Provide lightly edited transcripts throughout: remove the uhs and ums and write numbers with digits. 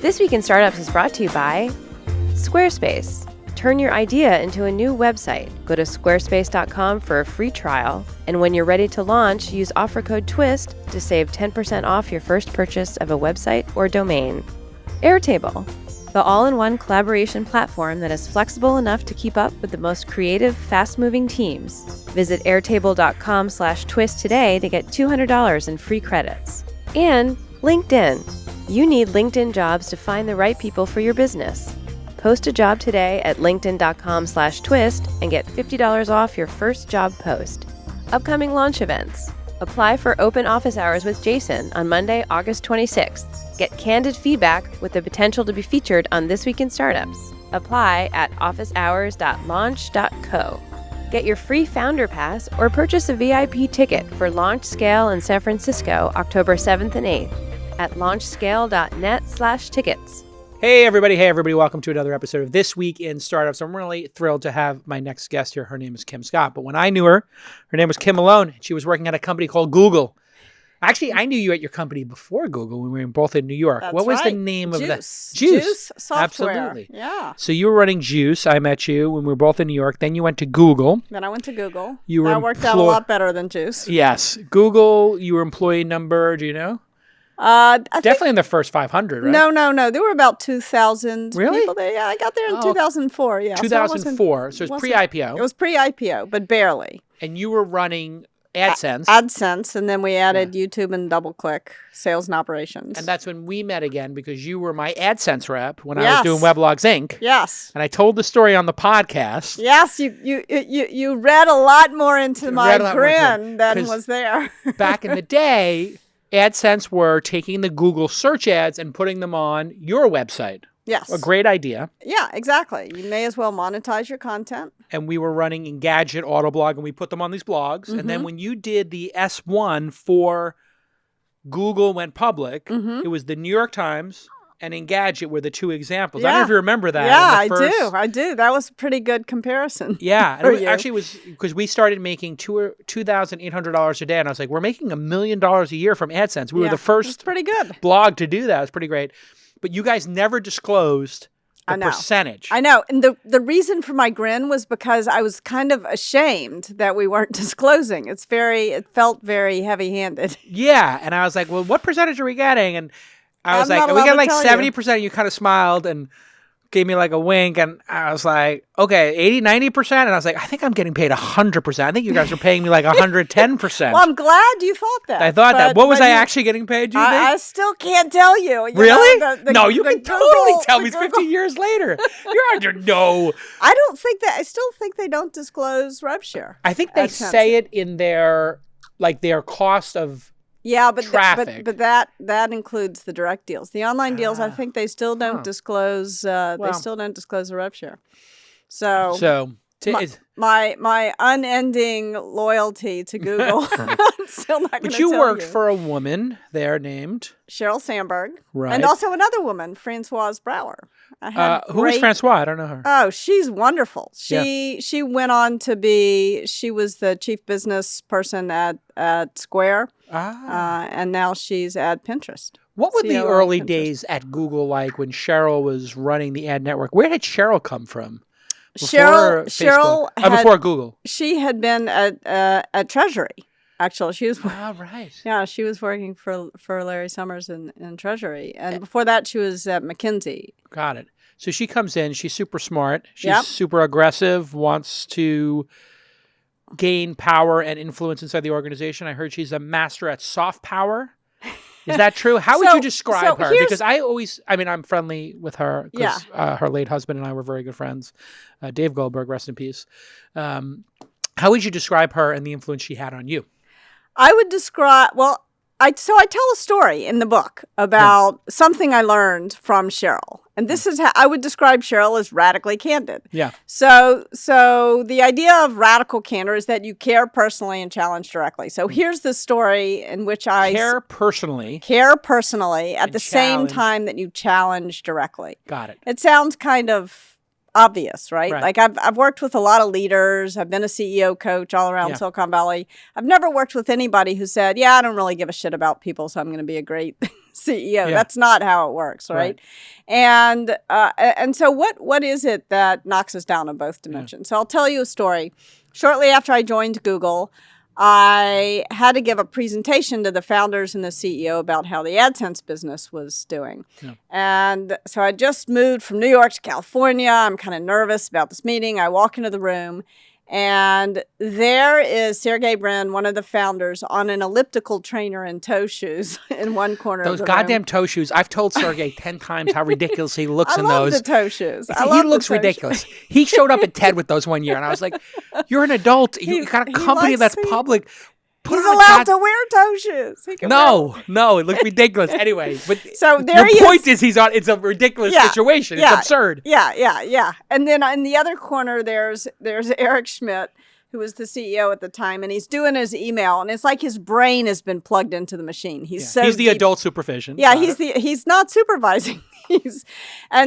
This Week in Startups is brought to you by Squarespace. Turn your idea into a new website. Go to squarespace.com for a free trial. And when you're ready to launch, use offer code TWIST to save 10% off your first purchase of a website or domain. Airtable, the all-in-one collaboration platform that is flexible enough to keep up with the most creative, fast-moving teams. Visit airtable.com/twist today to get $200 in free credits. And LinkedIn. You need LinkedIn Jobs to find the right people for your business. Post a job today at linkedin.com/twist and get $50 off your first job post. Upcoming launch events. Apply for open office hours with Jason on Monday, August 26th. Get candid feedback with the potential to be featured on This Week in Startups. Apply at officehours.launch.co. Get your free founder pass or purchase a VIP ticket for Launch Scale in San Francisco, October 7th and 8th at launchscale.net/tickets. Hey, everybody. Welcome to another episode of This Week in Startups. I'm really thrilled to have my next guest here. Her name is Kim Scott. But when I knew her, her name was Kim Malone. She was working at a company called Google. Actually, I knew you at your company before Google when we were both in New York. That's what was right. the name of that? Juice software. Absolutely. Yeah. So you were running Juice. I met you when we were both in New York. Then you went to Google. Then I went to Google. That worked out a lot better than Juice. Yes. Google, you were employee number, do you know? Definitely in the first 500, right? No. There were about 2,000 really? people there. Yeah, I got there in 2004. Yeah, 2004. So it was pre-IPO. It was pre-IPO, but barely. And you were running AdSense. AdSense, and then we added YouTube and DoubleClick, sales and operations. And that's when we met again because you were my AdSense rep when I was doing Weblogs Inc. Yes. And I told the story on the podcast. Yes, you read a lot more into my grin than was there. Back in the day, AdSense were taking the Google search ads and putting them on your website. Yes. A great idea. Yeah, exactly. You may as well monetize your content. And we were running Engadget, Autoblog, and we put them on these blogs. Mm-hmm. And then when you did the S1 for Google went public, it was the New York Times and Engadget were the two examples. I don't know if you remember that. Yeah, I do. That was a pretty good comparison. Yeah. And it actually was because we started making $2,800 a day. And I was like, we're making $1 million a year from AdSense. We were the first pretty good blog to do that. It was pretty great. But you guys never disclosed the percentage. I know. And the reason for my grin was because I was kind of ashamed that we weren't disclosing. It felt very heavy-handed. Yeah. And I was like, well, what percentage are we getting? And I was like, we get like 70%. And you kind of smiled and gave me like a wink. And I was like, okay, 80, 90%. And I was like, I think I'm getting paid 100%. I think you guys are paying me like 110%. Well, I'm glad you thought that. I thought that. What was I actually getting paid, do you think? I still can't tell you. Really? No, you can totally tell me. It's 15 years later. You're under no. I still think they don't disclose rev share. I think they say it in their cost of traffic. But that includes the direct deals. The online deals, I think they still don't disclose. They still don't disclose the rev share. So my unending loyalty to Google, I'm still not going to tell you. But you worked for a woman there named Sheryl Sandberg, right? And also another woman, Francoise Brouwer. Who is Francoise? I don't know her. Oh, she's wonderful. She went on to she was the chief business person at Square. And now she's at Pinterest. What were the early days at Google like when Sheryl was running the ad network? Where did Sheryl come from? Before Google. She had been at Treasury. Actually, she was. Right. Yeah, she was working for Larry Summers in Treasury, and before that, she was at McKinsey. Got it. So she comes in. She's super smart. She's super aggressive. Wants to gain power and influence inside the organization. I heard she's a master at soft power. Is that true? How would you describe her? Because I'm friendly with her because her late husband and I were very good friends. Dave Goldberg, rest in peace. How would you describe her and the influence she had on you? I would describe, I tell a story in the book about something I learned from Sheryl. And this is how I would describe Sheryl as radically candid. Yeah. So the idea of radical candor is that you care personally and challenge directly. So here's the story in which I care personally at the same time that you challenge directly. Got it. It sounds kind of obvious, right? Like I've worked with a lot of leaders. I've been a CEO coach all around Silicon Valley. I've never worked with anybody who said, I don't really give a shit about people, so I'm going to be a great CEO. Yeah. That's not how it works, right? And so what is it that knocks us down on both dimensions? So I'll tell you a story. Shortly after I joined Google, I had to give a presentation to the founders and the CEO about how the AdSense business was doing. Yeah. And so I just moved from New York to California. I'm kind of nervous about this meeting. I walk into the room, and there is Sergey Brin, one of the founders, on an elliptical trainer and toe shoes in one corner of the room. Those goddamn toe shoes. I've told Sergey 10 times how ridiculous he looks in those. I love the toe shoes. He looks ridiculous. He showed up at TED with those one year, and I was like, you're an adult. You got a company that's public. He's allowed to wear toe shoes. No, it looks ridiculous. Anyway, but so there your point is it's a ridiculous situation. It's absurd. Yeah. And then in the other corner, there's Eric Schmidt, who was the CEO at the time, and he's doing his email, and it's like his brain has been plugged into the machine. He's the adult supervision. Yeah, he's not supervising.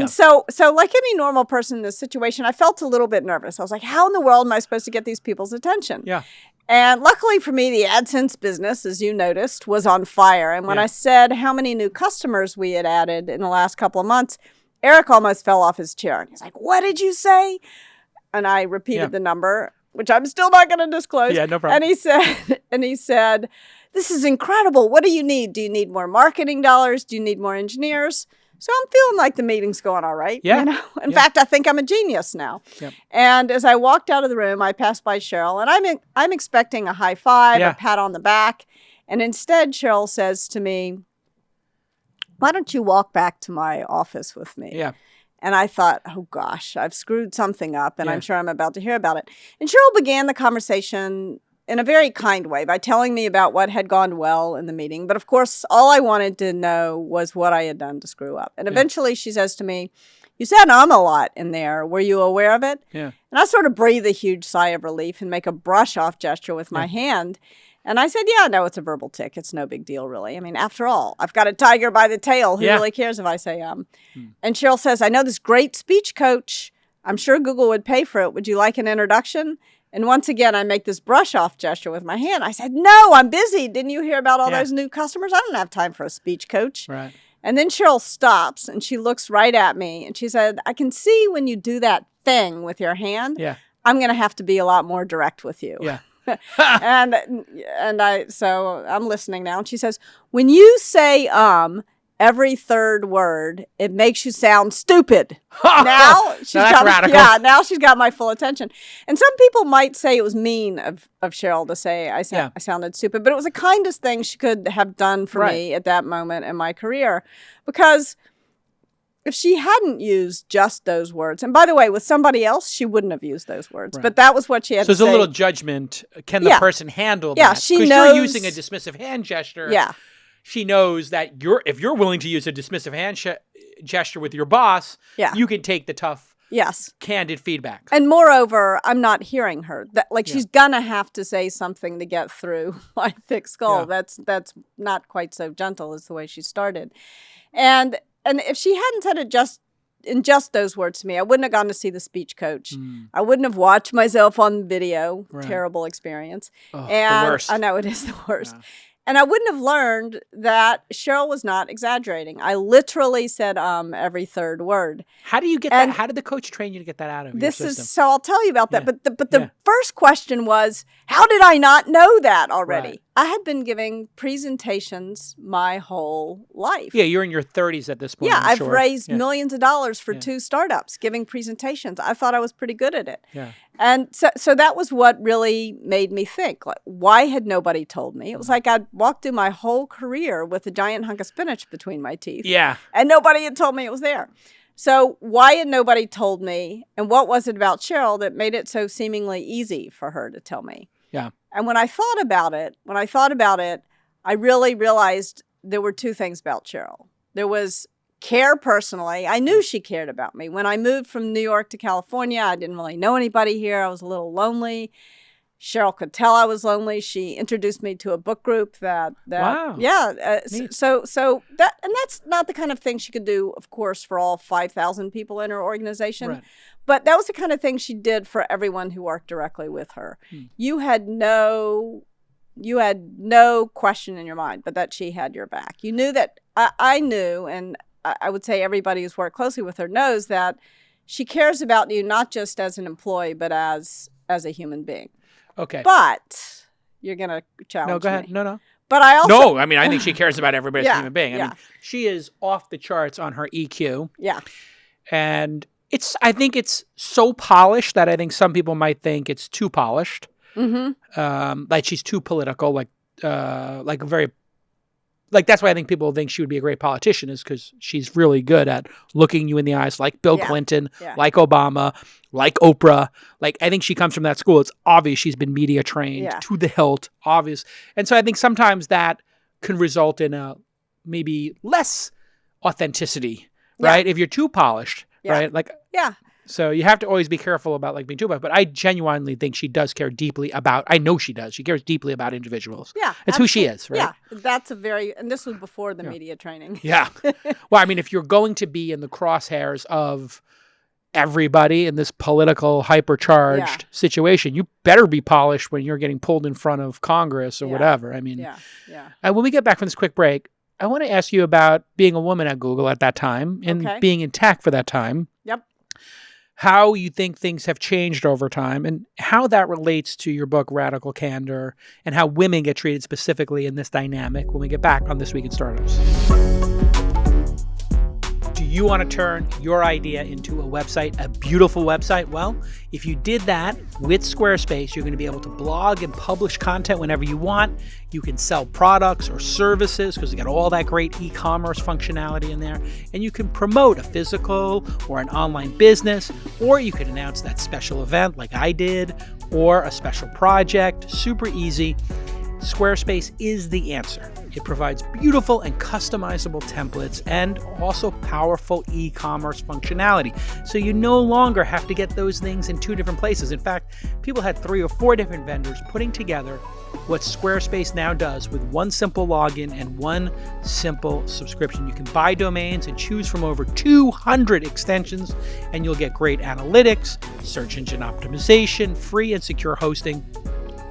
So like any normal person in this situation, I felt a little bit nervous. I was like, how in the world am I supposed to get these people's attention? Yeah. And luckily for me, the AdSense business, as you noticed, was on fire. And when I said how many new customers we had added in the last couple of months, Eric almost fell off his chair. And he's like, what did you say? And I repeated the number, which I'm still not going to disclose. Yeah, no problem. And he said, this is incredible. What do you need? Do you need more marketing dollars? Do you need more engineers? So I'm feeling like the meeting's going all right. Yeah. You know? In fact, I think I'm a genius now. Yep. And as I walked out of the room, I passed by Sheryl, and I'm expecting a high five, a pat on the back. And instead, Sheryl says to me, why don't you walk back to my office with me? Yeah. And I thought, oh, gosh, I've screwed something up, and I'm sure I'm about to hear about it. And Sheryl began the conversation in a very kind way by telling me about what had gone well in the meeting. But of course, all I wanted to know was what I had done to screw up. And eventually she says to me, you said a lot in there. Were you aware of it? Yeah. And I sort of breathe a huge sigh of relief and make a brush off gesture with my hand. And I said, no, it's a verbal tick. It's no big deal, really. I mean, after all, I've got a tiger by the tail. Who really cares if I say And Sheryl says, I know this great speech coach. I'm sure Google would pay for it. Would you like an introduction? And once again, I make this brush off gesture with my hand. I said, no, I'm busy. Didn't you hear about all those new customers? I don't have time for a speech coach. Right. And then Sheryl stops and she looks right at me and she said, I can see when you do that thing with your hand, I'm going to have to be a lot more direct with you. Yeah. So I'm listening now. And she says, when you say, every third word, it makes you sound stupid. Now she's got my full attention. And some people might say it was mean of Sheryl to say I sounded stupid, but it was the kindest thing she could have done for me at that moment in my career. Because if she hadn't used just those words, and by the way, with somebody else, she wouldn't have used those words, but that was what she had to say. So there's a little judgment. Can the person handle that? Yeah, she knows. Because you're using a dismissive hand gesture. Yeah. She knows that if you're willing to use a dismissive hand gesture with your boss, you can take the tough, candid feedback. And moreover, I'm not hearing her. She's gonna have to say something to get through my thick skull. Yeah. That's not quite so gentle as the way she started. And if she hadn't said it in just those words to me, I wouldn't have gone to see the speech coach. I wouldn't have watched myself on video. Right. Terrible experience. Oh, the worst. I know it is the worst. Yeah. And I wouldn't have learned that Sheryl was not exaggerating. I literally said every third word. How do you get that? How did the coach train you to get that out of your system? So I'll tell you about that. But the first question was, how did I not know that already? Right. I had been giving presentations my whole life. Yeah, you're in your 30s at this point. Yeah, I've raised millions of dollars for 2 startups giving presentations. I thought I was pretty good at it. Yeah. And so that was what really made me think, like, why had nobody told me? It was like I'd walked through my whole career with a giant hunk of spinach between my teeth. Yeah. And nobody had told me it was there. So why had nobody told me? And what was it about Sheryl that made it so seemingly easy for her to tell me? Yeah. And when I thought about it, I really realized there were 2 things about Sheryl. There was care personally. I knew she cared about me. When I moved from New York to California, I didn't really know anybody here. I was a little lonely. Sheryl could tell I was lonely. She introduced me to a book group that wow. Yeah. So that, and that's not the kind of thing she could do, of course, for all 5,000 people in her organization. Right. But that was the kind of thing she did for everyone who worked directly with her. You had no you had no question in your mind, but that she had your back. You knew that I knew, and I would say everybody who's worked closely with her knows that she cares about you not just as an employee, but as a human being. Okay. But you're going to challenge me. No, go ahead. No. But I also... No, I mean, I think she cares about everybody as a human being. I mean, she is off the charts on her EQ. Yeah. And I think it's so polished that I think some people might think it's too polished. Mm-hmm. Like she's too political, like very... Like, that's why I think people think she would be a great politician, is because she's really good at looking you in the eyes, like Bill Clinton, like Obama, like Oprah. Like, I think she comes from that school. It's obvious she's been media trained to the hilt, obvious. And so I think sometimes that can result in a maybe less authenticity, right? If you're too polished, right? Like, so you have to always be careful about like being too much. But I genuinely think she does care deeply about, I know she does. She cares deeply about individuals. Yeah. It's who she is, right? Yeah. That's and this was before the media training. Yeah. Well, I mean, if you're going to be in the crosshairs of everybody in this political hypercharged situation, you better be polished when you're getting pulled in front of Congress or whatever. I mean, when we get back from this quick break, I want to ask you about being a woman at Google at that time and being in tech for that time. Yep. How you think things have changed over time and how that relates to your book, Radical Candor, and how women get treated specifically in this dynamic when we get back on This Week in Startups. Do you want to turn your idea into a website, a beautiful website? Well, if you did that with Squarespace, you're going to be able to blog and publish content whenever you want. You can sell products or services because you got all that great e-commerce functionality in there. And you can promote a physical or an online business, or you could announce that special event like I did, or a special project. Super easy. Squarespace is the answer. It provides beautiful and customizable templates and also powerful e-commerce functionality. So you no longer have to get those things in two different places. In fact, people had 3 or 4 different vendors putting together what Squarespace now does with one simple login and one simple subscription. You can buy domains and choose from over 200 extensions, and you'll get great analytics, search engine optimization, free and secure hosting,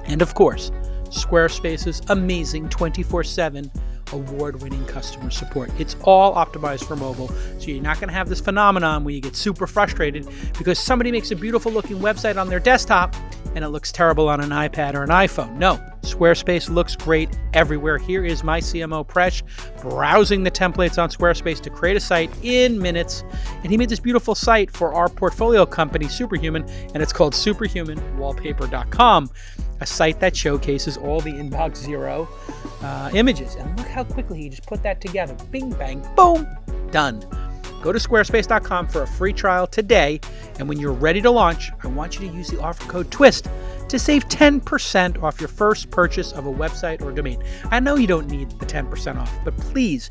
and of course, Squarespace's amazing 24/7 award-winning customer support. It's all optimized for mobile, so you're not going to have this phenomenon where you get super frustrated because somebody makes a beautiful looking website on their desktop and it looks terrible on an iPad or an iPhone. No, Squarespace looks great everywhere. Here is my CMO Presh browsing the templates on Squarespace to create a site in minutes, and he made this beautiful site for our portfolio company, Superhuman, and it's called superhumanwallpaper.com, a site that showcases all the Inbox Zero images. And look how quickly he just put that together. Bing, bang, boom, done. Go to squarespace.com for a free trial today, and when you're ready to launch, I want you to use the offer code TWIST to save 10% off your first purchase of a website or domain. I know you don't need the 10% off, but please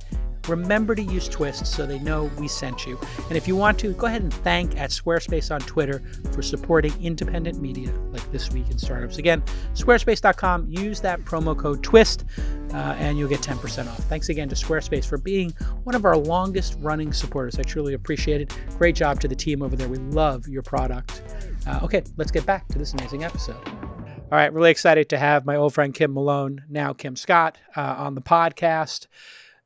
remember to use TWIST so they know we sent you. And if you want to, go ahead and thank @Squarespace on Twitter for supporting independent media like This Week in Startups. Again, squarespace.com, use that promo code TWIST, and you'll get 10% off. Thanks again to Squarespace for being one of our longest running supporters. I truly appreciate it. Great job to the team over there. We love your product. Okay, let's get back to this amazing episode. All right, really excited to have my old friend Kim Malone, now Kim Scott, on the podcast.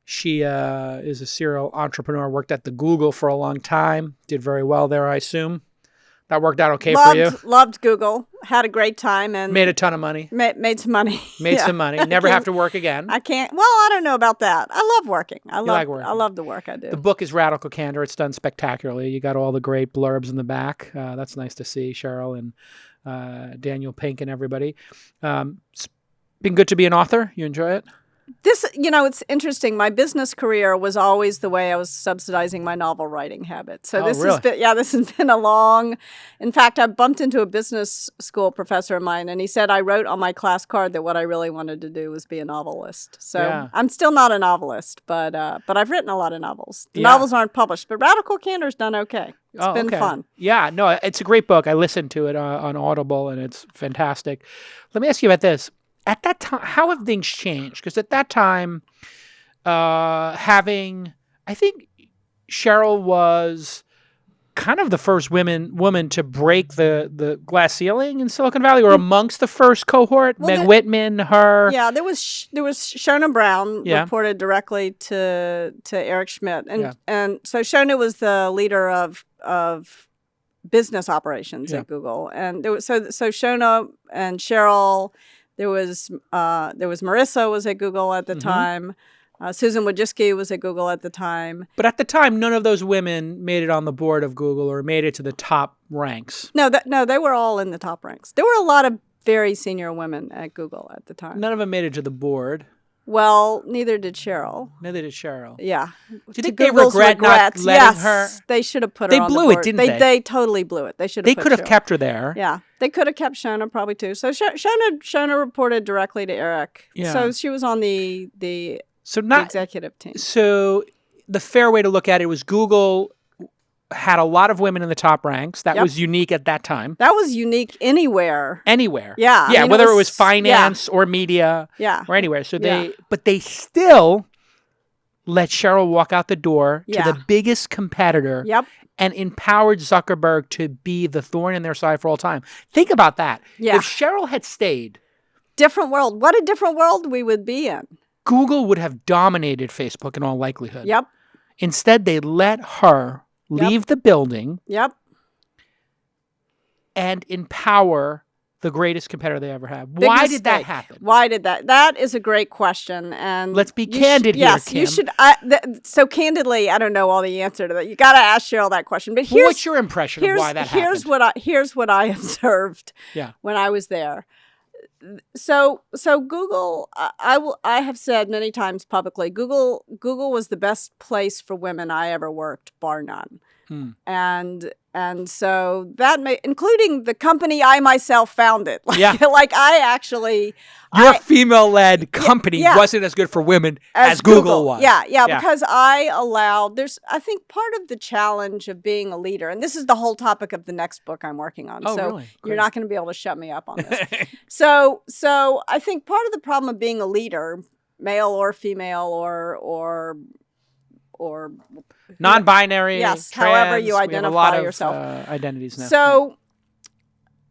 She is a serial entrepreneur, worked at the Google for a long time, did very well there, I assume. That worked out okay for you? Loved Google, had a great time. And made a ton of money. Made some money. Made some money. Never have to work again. I can't. Well, I don't know about that. I love working. I like working. I love the work I do. The book is Radical Candor. It's done spectacularly. You got all the great blurbs in the back. That's nice to see, Sheryl and Daniel Pink and everybody. It's been good to be an author. You enjoy it? This, it's interesting. My business career was always the way I was subsidizing my novel writing habit. So this has been a long. In fact, I bumped into a business school professor of mine, and he said I wrote on my class card that what I really wanted to do was be a novelist. So I'm still not a novelist, but I've written a lot of novels. The novels aren't published, but Radical Candor's done okay. It's been fun. Yeah, no, it's a great book. I listened to it on Audible, and it's fantastic. Let me ask you about this. At that time, how have things changed? Because at that time, I think Sheryl was kind of the first woman to break the glass ceiling in Silicon Valley, or amongst the first cohort. Meg Whitman, her. Yeah, there was Shona Brown reported directly to Eric Schmidt, and so Shona was the leader of business operations at Google, and there was so Shona and Sheryl. There was Marissa was at Google at the time. Susan Wojcicki was at Google at the time. But at the time, none of those women made it on the board of Google or made it to the top ranks. No, they were all in the top ranks. There were a lot of very senior women at Google at the time. None of them made it to the board. Well, neither did Sheryl. Neither did Sheryl. Yeah. Do you think they regret not letting her? They should have put her on the board. They blew it, didn't they? They totally blew it. They should have. They could have kept her there. Yeah, they could have kept Shona probably too. So Shona reported directly to Eric. Yeah. So she was on the executive team. So the fair way to look at it was Google had a lot of women in the top ranks. That was unique at that time. That was unique anywhere. Anywhere. Yeah. Yeah, whether it was finance or media or anywhere. So but they still let Sheryl walk out the door to the biggest competitor and empowered Zuckerberg to be the thorn in their side for all time. Think about that. Yeah. If Sheryl had stayed. Different world. What a different world we would be in. Google would have dominated Facebook in all likelihood. Yep. Instead, they let her leave the building. Yep. And empower the greatest competitor they ever had. Why did that happen? Why did that? That is a great question. And let's be candid here, yes, Kim. You should. So candidly, I don't know all the answer to that. You got to ask Sheryl that question. But what's your impression of why that happened? Here's what I observed when I was there. So Google, I have said many times publicly, Google was the best place for women I ever worked, bar none. And so that including the company I myself founded. Like I actually your female-led company wasn't as good for women as Google was. Yeah, because I allowed I think part of the challenge of being a leader, and this is the whole topic of the next book I'm working on. So really? You're not going to be able to shut me up on this. So I think part of the problem of being a leader, male or female or non-binary, yes, trans, however you identify yourself. Identities now. So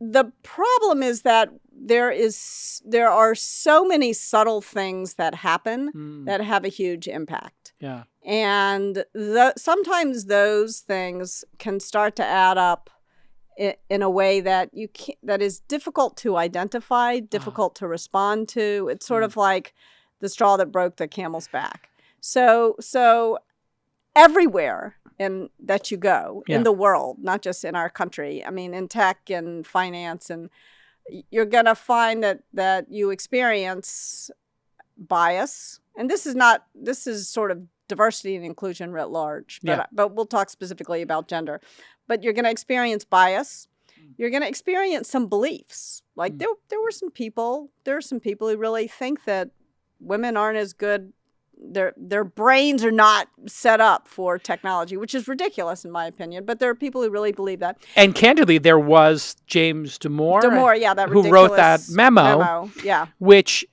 the problem is that there are so many subtle things that happen that have a huge impact. Yeah. And sometimes those things can start to add up in a way that that is difficult to identify, difficult to respond to. It's sort of like the straw that broke the camel's back. So everywhere that you go in the world, not just in our country, I mean, in tech and finance, and you're going to find that you experience bias. And this is sort of diversity and inclusion writ large, but we'll talk specifically about gender. But you're going to experience bias. You're going to experience some beliefs. Like there are some people who really think that women aren't as good. Their brains are not set up for technology, which is ridiculous in my opinion. But there are people who really believe that. And candidly, there was James Damore, who wrote that memo, which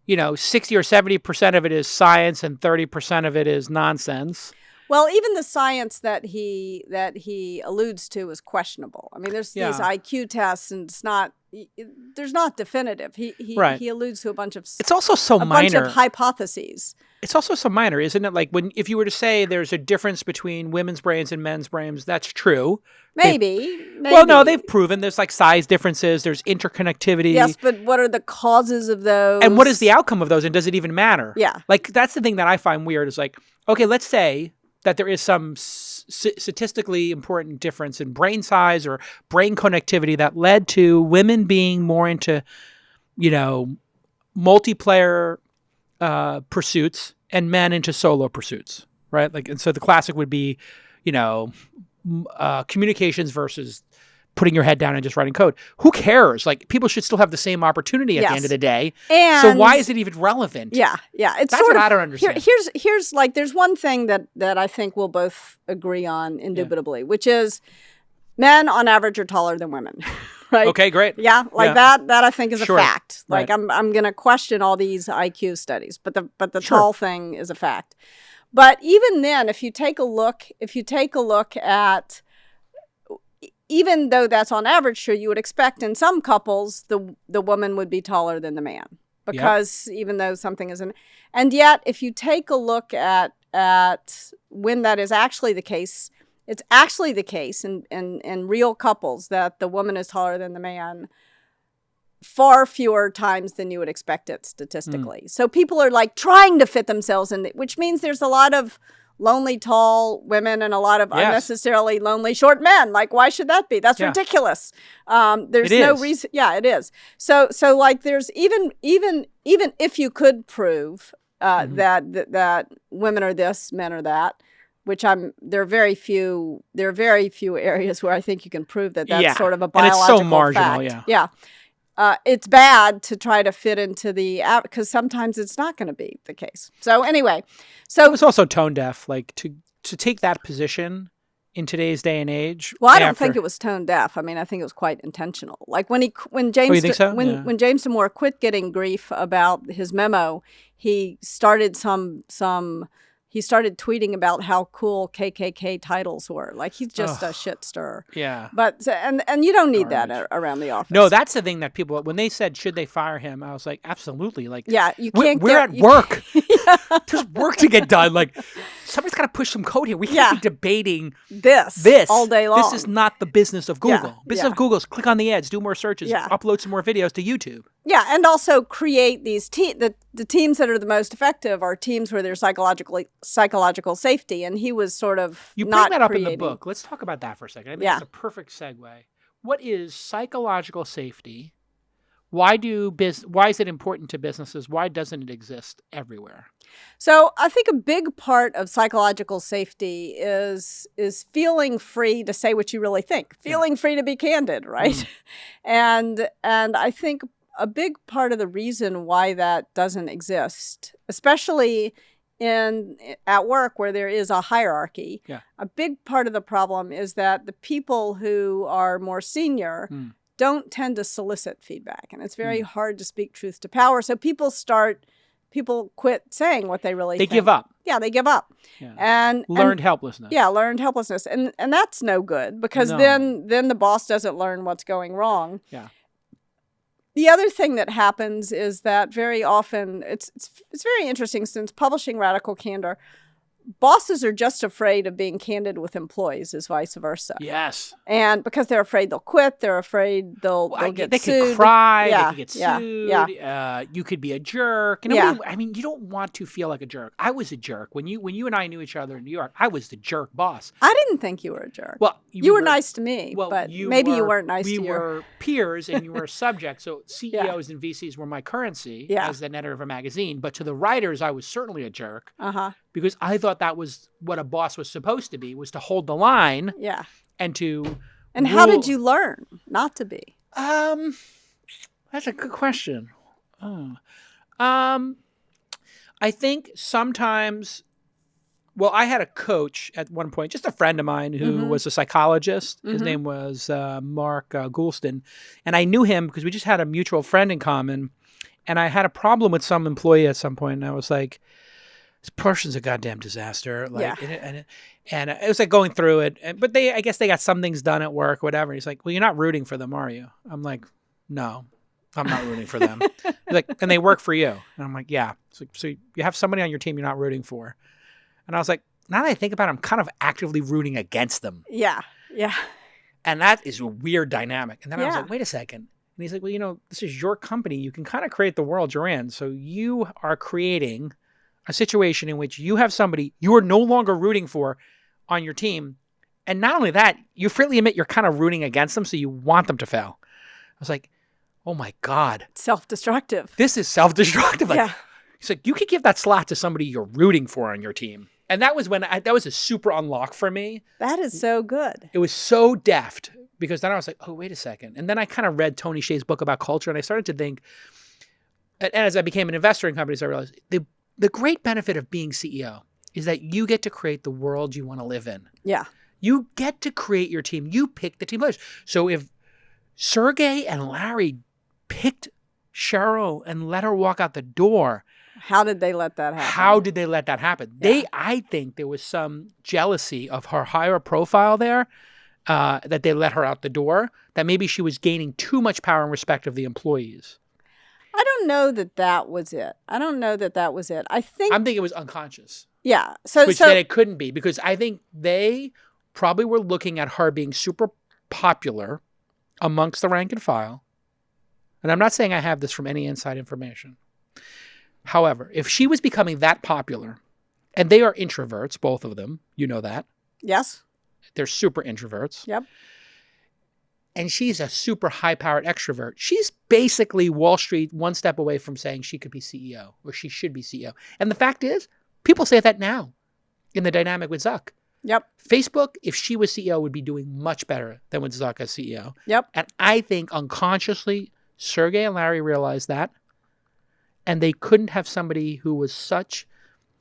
60 or 70% of it is science and 30% of it is nonsense. Well, even the science that he alludes to is questionable. I mean, there's these IQ tests, and there's not definitive. He alludes to a bunch of bunch of hypotheses. It's also so minor, isn't it? Like if you were to say there's a difference between women's brains and men's brains, that's true. Maybe. Well, no, they've proven there's like size differences, there's interconnectivity. Yes, but what are the causes of those? And what is the outcome of those? And does it even matter? Yeah. Like that's the thing that I find weird is like, okay, let's say that there is some statistically important difference in brain size or brain connectivity that led to women being more into, multiplayer pursuits and men into solo pursuits, right? Like, and so the classic would be, communications versus putting your head down and just writing code. Who cares? Like, people should still have the same opportunity at the end of the day. And so why is it even relevant? Yeah. It's that's what I don't understand. Here's like, there's one thing that I think we'll both agree on indubitably, which is men on average are taller than women. Right? Okay, great. Yeah, that I think is a fact. Like I'm going to question all these IQ studies, but the tall thing is a fact. But even then, if you take a look at even though that's on average true, you would expect in some couples the woman would be taller than the man, because even though something isn't, and yet if you take a look at when that is actually the case, it's actually the case in real couples that the woman is taller than the man far fewer times than you would expect it statistically. So people are like trying to fit themselves in, which means there's a lot of lonely tall women and a lot of unnecessarily lonely short men. Like, why should that be? That's ridiculous. There's no reason. Yeah, it is. So like there's even if you could prove that women are this, men are that, which there are very few areas where I think you can prove that that's sort of a biological and it's so marginal, fact. Yeah. It's bad to try to fit into because sometimes it's not going to be the case. So anyway, it was also tone deaf, like to take that position in today's day and age. Well, I don't think it was tone deaf. I mean, I think it was quite intentional. Like when James Damore quit getting grief about his memo, he started he started tweeting about how cool KKK titles were. Like, he's just a shit stirrer. Yeah. But and you don't need that around the office. No, that's the thing that people, when they said, should they fire him? I was like, absolutely. Like, you can't we're at work. There's work to get done. Like, somebody's got to push some code here. We can't be debating this all day long. This is not the business of Google. Business of Google is click on the ads, do more searches, upload some more videos to YouTube. Yeah, and also create these the teams that are the most effective are teams where there's psychological safety, and he was sort of you not bring that up creating. in the book. Let's talk about that for a second. I think it's a perfect segue. What is psychological safety? Why is it important to businesses? Why doesn't it exist everywhere? So I think a big part of psychological safety is feeling free to say what you really think, feeling free to be candid, right? And I think a big part of the reason why that doesn't exist, especially at work where there is a hierarchy, a big part of the problem is that the people who are more senior don't tend to solicit feedback, and it's very hard to speak truth to power. So people quit saying what they really think. They give up. Yeah, they give up. Yeah. And learned helplessness. Yeah, learned helplessness. And that's no good, because then the boss doesn't learn what's going wrong. Yeah. The other thing that happens is that very often, it's very interesting, since publishing Radical Candor, bosses are just afraid of being candid with employees, as vice versa. Yes. And because they're afraid they'll quit, they're afraid they'll get sued. They could cry, they could get sued, you could be a jerk. And I mean, you don't want to feel like a jerk. I was a jerk. When you and I knew each other in New York, I was the jerk boss. I didn't think you were a jerk. Well, you were nice to me, but maybe you weren't nice to you. We were peers and you were a subject. So CEOs and VCs were my currency as an editor of a magazine. But to the writers, I was certainly a jerk. Because I thought that was what a boss was supposed to be, was to hold the line. Yeah. And to And how did you learn not to be? That's a good question. I think sometimes, well, I had a coach at one point, just a friend of mine who was a psychologist. His name was Mark Goulston. And I knew him because we just had a mutual friend in common. And I had a problem with some employee at some point, and I was like, this person's a goddamn disaster. Like, and it was like going through it. But I guess they got some things done at work, whatever. He's like, well, you're not rooting for them, are you? I'm like, no, I'm not rooting for them. He's like, and they work for you. And I'm like, yeah. So you have somebody on your team you're not rooting for. And I was like, now that I think about it, I'm kind of actively rooting against them. Yeah. Yeah. And that is a weird dynamic. And then I was like, wait a second. And he's like, well, this is your company. You can kind of create the world you're in. So you are creating a situation in which you have somebody you are no longer rooting for on your team. And not only that, you freely admit you're kind of rooting against them, so you want them to fail. I was like, oh my God. Self-destructive. This is self-destructive. Like, he's like, you could give that slot to somebody you're rooting for on your team. And that was when that was a super unlock for me. That is so good. It was so deft, because then I was like, oh, wait a second. And then I kind of read Tony Hsieh's book about culture, and I started to think, and as I became an investor in companies, I realized the great benefit of being CEO is that you get to create the world you want to live in. Yeah. You get to create your team. You pick the team players. So if Sergey and Larry picked Sheryl and let her walk out the door, how did they let that happen? How did they let that happen? I think there was some jealousy of her higher profile there that they let her out the door, that maybe she was gaining too much power and respect of the employees. I don't know that was it. I'm thinking it was unconscious. Yeah. Which then it couldn't be, because I think they probably were looking at her being super popular amongst the rank and file. And I'm not saying I have this from any inside information. However, if she was becoming that popular, and they are introverts, both of them, you know that. Yes. They're super introverts. Yep. And she's a super high-powered extrovert. She's basically Wall Street one step away from saying she could be CEO, or she should be CEO. And the fact is, people say that now in the dynamic with Zuck. Yep. Facebook, if she was CEO, would be doing much better than with Zuck as CEO. Yep. And I think unconsciously, Sergey and Larry realized that. And they couldn't have somebody who was such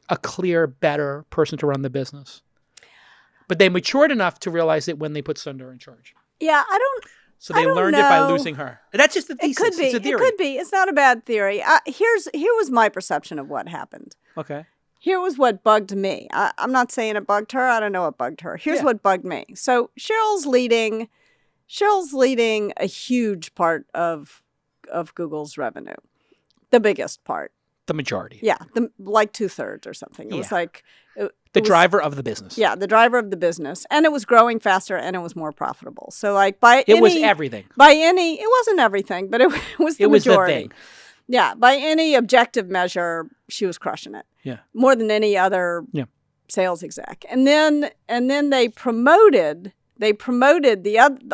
a clear, better person to run the business. But they matured enough to realize it when they put Sundar in charge. Yeah, So they learned it by losing her. That's just the thesis. It could be. It's a theory. It could be. It's not a bad theory. Here was my perception of what happened. Okay. Here was what bugged me. I'm not saying it bugged her. I don't know what bugged her. Here's what bugged me. So Sheryl's leading a huge part of Google's revenue, the biggest part. The majority. Yeah, like 2/3 or something. It was like the driver of the business. Yeah, the driver of the business, and it was growing faster, and it was more profitable. So like it was everything. It wasn't everything, but it was the majority. The thing. Yeah, by any objective measure, she was crushing it. Yeah, more than any other sales exec. And then they promoted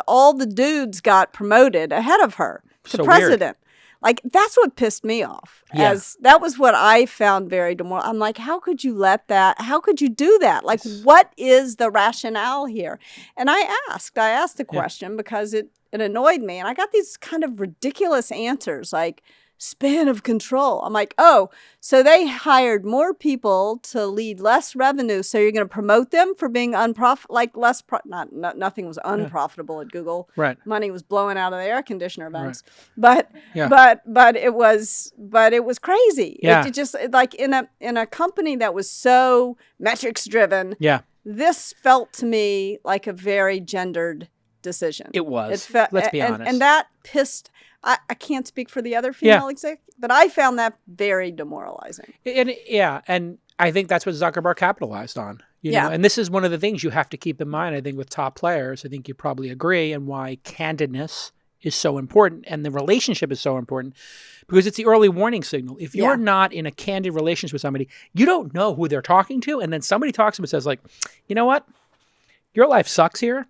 all the dudes got promoted ahead of her to president. Weird. Like, that's what pissed me off. That was what I found very demoralizing. I'm like, how could you do that? Like, what is the rationale here? And I asked the question because it annoyed me. And I got these kind of ridiculous answers, like, span of control. I'm like, oh, so they hired more people to lead less revenue, so you're going to promote them for being unprofitable, like less, nothing was unprofitable at Google. Right. Money was blowing out of the air conditioner vents. Right. But it was crazy. Yeah. It just, like, in a company that was so metrics driven. Yeah. This felt to me like a very gendered decision. It was. Let's be honest. And that pissed. I can't speak for the other female exec, but I found that very demoralizing. And I think that's what Zuckerberg capitalized on. You know? And this is one of the things you have to keep in mind, I think, with top players. I think you probably agree, and why candidness is so important and the relationship is so important, because it's the early warning signal. If you're not in a candid relationship with somebody, you don't know who they're talking to, and then somebody talks to them and says, like, you know what? Your life sucks here.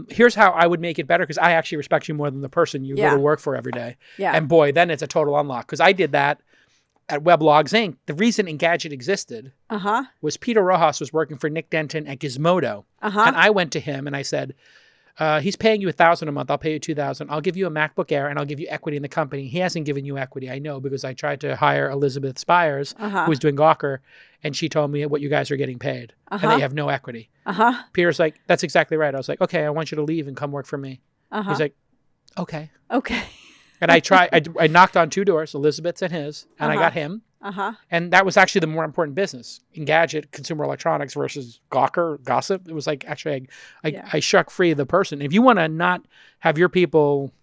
Here's how I would make it better, because I actually respect you more than the person you go to work for every day. Yeah. And boy, then it's a total unlock, because I did that at Weblogs Inc. The reason Engadget existed was Peter Rojas was working for Nick Denton at Gizmodo. And I went to him and I said, he's paying you $1,000 a month. I'll pay you $2,000. I'll give you a MacBook Air and I'll give you equity in the company. He hasn't given you equity. I know, because I tried to hire Elizabeth Spires, who was doing Gawker, and she told me what you guys are getting paid, and they have no equity. Peter's like, that's exactly right. I was like, okay, I want you to leave and come work for me. He's like, okay. And I knocked on 2 doors, Elizabeth's and his, and I got him. And that was actually the more important business. Engadget, consumer electronics versus Gawker, gossip. It was like, actually, I shuck free the person. If you want to not have your people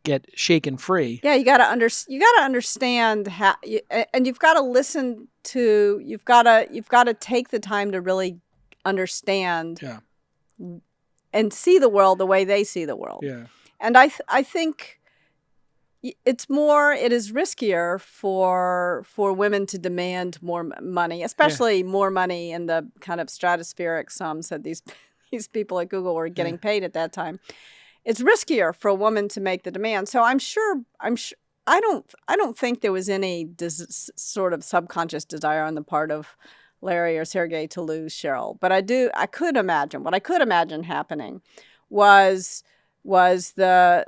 get shaken free. Yeah, you got to understand how, and you've got to listen to, you've got to take the time to really understand and see the world the way they see the world. Yeah. And I think it is riskier for women to demand more money, especially more money in the kind of stratospheric sums that these people at Google were getting paid at that time. It's riskier for a woman to make the demand. So I'm sure I don't think there was any sort of subconscious desire on the part of Larry or Sergey to lose Sheryl. But I could imagine happening was the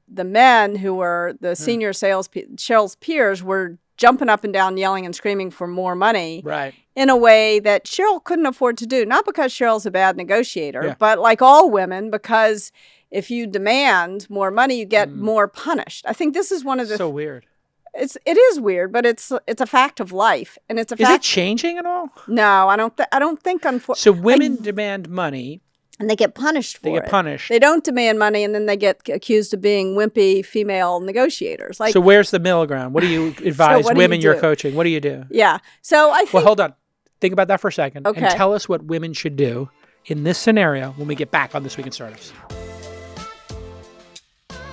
men who were the senior sales Sheryl's peers were jumping up and down, yelling and screaming for more money, right, in a way that Sheryl couldn't afford to do. Not because Sheryl's a bad negotiator, but like all women, because if you demand more money, you get more punished. I think this is one of the weird. It is weird, but it's a fact of life, and it's a fact. Is it changing at all? No, I don't think. So women demand money, And they get punished for it. They get punished. They don't demand money, and then they get accused of being wimpy female negotiators. Like, so where's the middle ground? What do you advise women you're coaching? What do you do? Yeah. So I think... Well, hold on. Think about that for a second. Okay. And tell us what women should do in this scenario when we get back on This Week in Startups.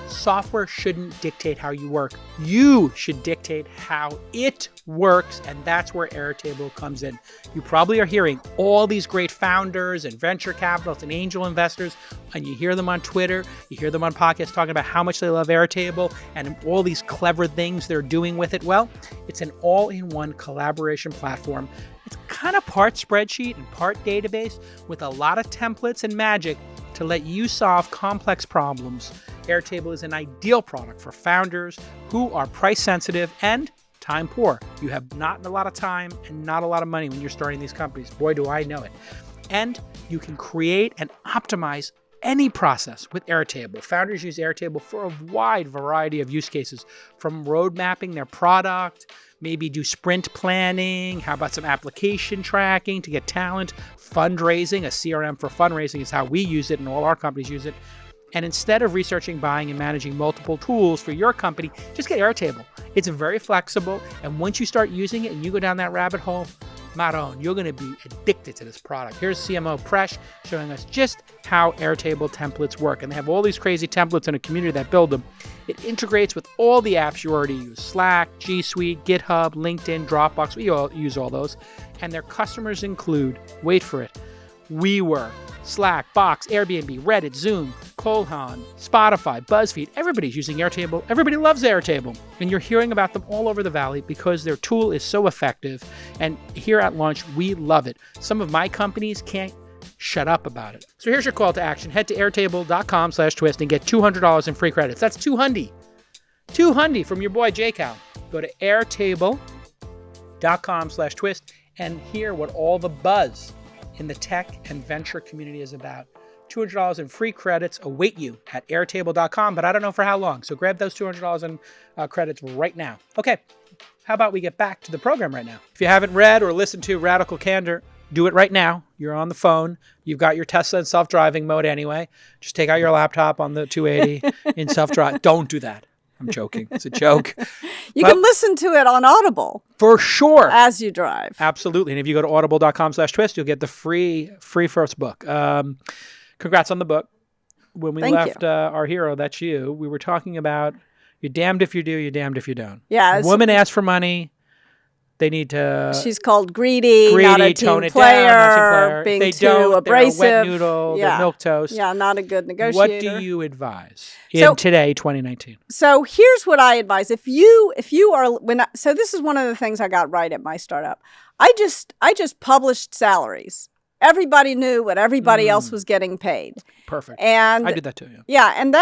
Software shouldn't dictate how you work. You should dictate how it works, and that's where Airtable comes in. You probably are hearing all these great founders and venture capitalists and angel investors, and you hear them on Twitter, you hear them on podcasts talking about how much they love Airtable and all these clever things they're doing with it. Well, it's an all-in-one collaboration platform. It's kind of part spreadsheet and part database with a lot of templates and magic to let you solve complex problems. Airtable is an ideal product for founders who are price sensitive and time poor. You have not a lot of time and not a lot of money when you're starting these companies. Boy, do I know it. And you can create and optimize any process with Airtable. Founders use Airtable for a wide variety of use cases, from road mapping their product, maybe do sprint planning, how about some application tracking to get talent, fundraising. A CRM for fundraising is how we use it and all our companies use it. And instead of researching, buying, and managing multiple tools for your company, just get Airtable. It's very flexible, and once you start using it and you go down that rabbit hole, Maron, you're going to be addicted to this product. Here's CMO Presh showing us just how Airtable templates work. And they have all these crazy templates in a community that build them. It integrates with all the apps you already use: Slack, G Suite, GitHub, LinkedIn, Dropbox. We all use all those. And their customers include, wait for it, WeWork, Slack, Box, Airbnb, Reddit, Zoom, Colhan, Spotify, BuzzFeed. Everybody's using Airtable. Everybody loves Airtable. And you're hearing about them all over the valley because their tool is so effective. And here at Launch, we love it. Some of my companies can't shut up about it. So here's your call to action. Head to airtable.com/twist and get $200 in free credits. That's $200. $200 from your boy JCal. Go to airtable.com/twist and hear what all the buzz in the tech and venture community is about. $200 in free credits await you at airtable.com, but I don't know for how long. So grab those $200 in credits right now. Okay, how about we get back to the program right now? If you haven't read or listened to Radical Candor, do it right now. You're on the phone. You've got your Tesla in self-driving mode anyway. Just take out your laptop on the 280 in self-drive. Don't do that. I'm joking. It's a joke. You can listen to it on Audible. For sure. As you drive. Absolutely. And if you go to audible.com/twist, you'll get the free first book. Congrats on the book. When we left our hero, that's you, we were talking about you're damned if you do, you're damned if you don't. Yeah. A woman asks for money. They need to... She's called greedy, not a team player, being they too abrasive. They're a wet noodle, they're milquetoast. Yeah, not a good negotiator. What do you advise in today, 2019? So here's what I advise. If you are... So this is one of the things I got right at my startup. I just published salaries. Everybody knew what everybody else was getting paid. Perfect. And I did that too, yeah. Yeah, and